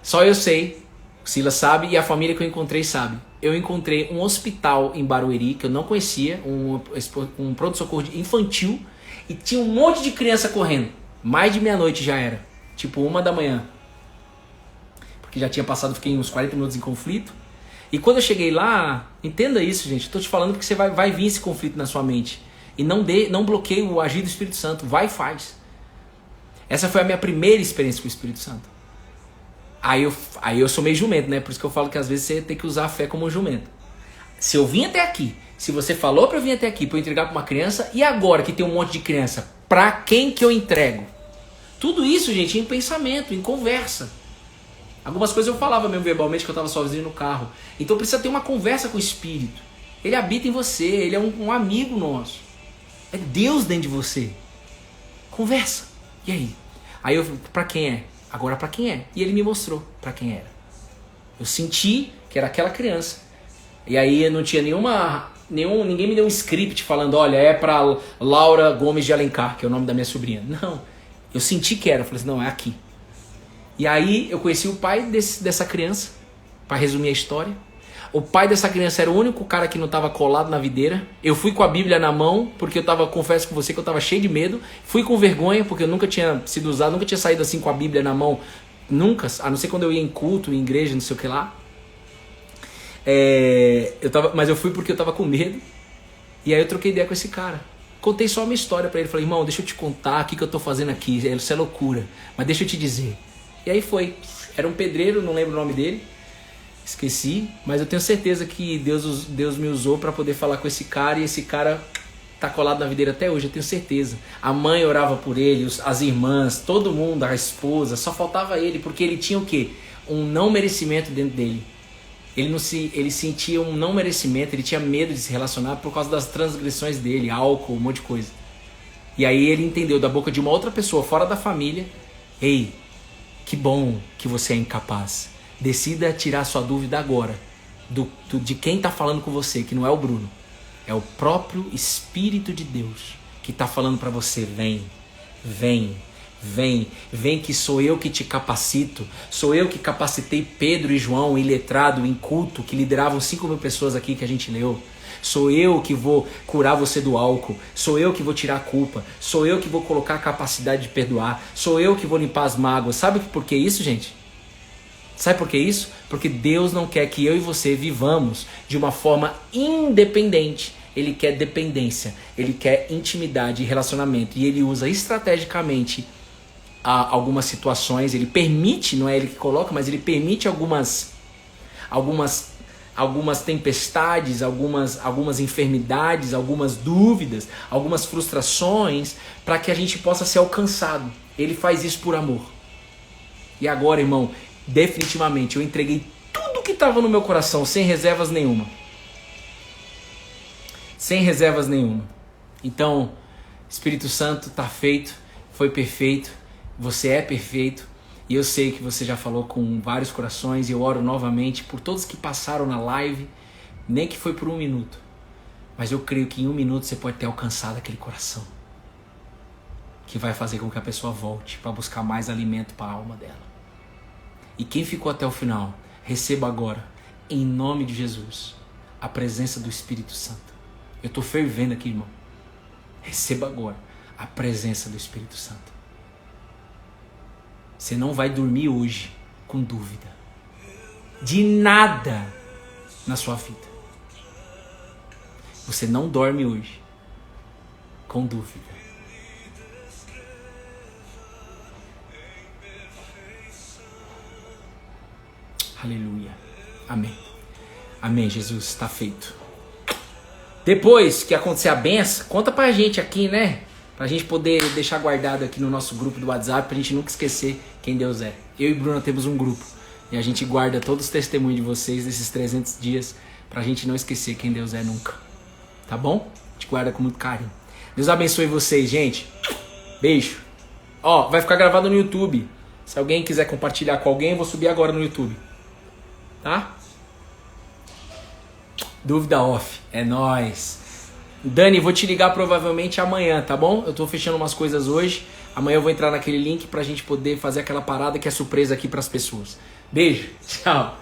só eu sei, o Silas sabe e a família que eu encontrei sabe. Eu encontrei um hospital em Barueri, que eu não conhecia, um pronto-socorro infantil, e tinha um monte de criança correndo. Mais de meia-noite já era. Tipo, 1h, porque já tinha passado, fiquei uns 40 minutos em conflito. E quando eu cheguei lá, entenda isso, gente. Eu tô te falando porque você vai vir esse conflito na sua mente. E não bloqueie o agir do Espírito Santo. Vai e faz. Essa foi a minha primeira experiência com o Espírito Santo. Aí eu sou meio jumento, né? Por isso que eu falo que às vezes você tem que usar a fé como um jumento. Se eu vim até aqui, se você falou pra eu vir até aqui pra eu entregar pra uma criança, e agora que tem um monte de criança, pra quem que eu entrego? Tudo isso, gente, em pensamento, em conversa. Algumas coisas eu falava mesmo verbalmente que eu estava sozinho no carro. Então precisa ter uma conversa com o Espírito. Ele habita em você, ele é um amigo nosso. É Deus dentro de você. Conversa. E aí? Aí pra quem é? Agora pra quem é? E ele me mostrou pra quem era. Eu senti que era aquela criança. E aí não tinha ninguém me deu um script falando, olha, é pra Laura Gomes de Alencar, que é o nome da minha sobrinha. Não, eu senti que era. Eu falei assim, não, é aqui. E aí eu conheci o pai dessa criança, pra resumir a história. O pai dessa criança era o único cara que não estava colado na videira. Eu fui com a Bíblia na mão, porque confesso com você que eu estava cheio de medo. Fui com vergonha, porque eu nunca tinha sido usado, nunca tinha saído assim com a Bíblia na mão. Nunca, a não ser quando eu ia em culto, em igreja, não sei o que lá. Mas eu fui porque eu estava com medo. E aí eu troquei ideia com esse cara. Contei só a minha história para ele. Falei, irmão, deixa eu te contar o que eu tô fazendo aqui. Isso é loucura, mas deixa eu te dizer. E aí foi. Era um pedreiro, não lembro o nome dele. Esqueci, mas eu tenho certeza que Deus me usou para poder falar com esse cara, e esse cara tá colado na videira até hoje, eu tenho certeza. A mãe orava por ele, as irmãs, todo mundo, a esposa, só faltava ele, porque ele tinha o quê? Um não merecimento dentro dele. Ele sentia um não merecimento, ele tinha medo de se relacionar por causa das transgressões dele, álcool, um monte de coisa. E aí ele entendeu da boca de uma outra pessoa fora da família, ei, que bom que você é incapaz. Decida tirar sua dúvida agora de quem está falando com você, que não é o Bruno. É o próprio Espírito de Deus que está falando para você, vem que sou eu que te capacito. Sou eu que capacitei Pedro e João, iletrado, em culto, que lideravam 5.000 pessoas aqui que a gente leu. Sou eu que vou curar você do álcool. Sou eu que vou tirar a culpa. Sou eu que vou colocar a capacidade de perdoar. Sou eu que vou limpar as mágoas. Sabe por que isso, gente? Sabe por que isso? Porque Deus não quer que eu e você vivamos de uma forma independente. Ele quer dependência, ele quer intimidade e relacionamento. E ele usa estrategicamente algumas situações. Ele permite, não é ele que coloca, mas ele permite algumas tempestades, algumas enfermidades, algumas dúvidas, algumas frustrações, para que a gente possa ser alcançado. Ele faz isso por amor. E agora, irmão, definitivamente eu entreguei tudo que estava no meu coração, sem reservas nenhuma. Sem reservas nenhuma. Então, Espírito Santo está feito, foi perfeito, você é perfeito. E eu sei que você já falou com vários corações, e eu oro novamente por todos que passaram na live, nem que foi por 1 minuto. Mas eu creio que em 1 minuto você pode ter alcançado aquele coração, que vai fazer com que a pessoa volte para buscar mais alimento para a alma dela. E quem ficou até o final, receba agora, em nome de Jesus, a presença do Espírito Santo. Eu estou fervendo aqui, irmão. Receba agora a presença do Espírito Santo. Você não vai dormir hoje com dúvida de nada na sua vida. Você não dorme hoje com dúvida. Aleluia. Amém. Amém, Jesus. Está feito. Depois que acontecer a benção, conta pra gente aqui, né? Pra gente poder deixar guardado aqui no nosso grupo do WhatsApp, pra gente nunca esquecer quem Deus é. Eu e Bruna temos um grupo. E a gente guarda todos os testemunhos de vocês desses 300 dias, pra gente não esquecer quem Deus é nunca. Tá bom? A gente guarda com muito carinho. Deus abençoe vocês, gente. Beijo. Ó, vai ficar gravado no YouTube. Se alguém quiser compartilhar com alguém, eu vou subir agora no YouTube. Tá? Dúvida off. É nóis. Dani, vou te ligar provavelmente amanhã, tá bom? Eu tô fechando umas coisas hoje. Amanhã eu vou entrar naquele link pra gente poder fazer aquela parada que é surpresa aqui pras pessoas. Beijo. Tchau.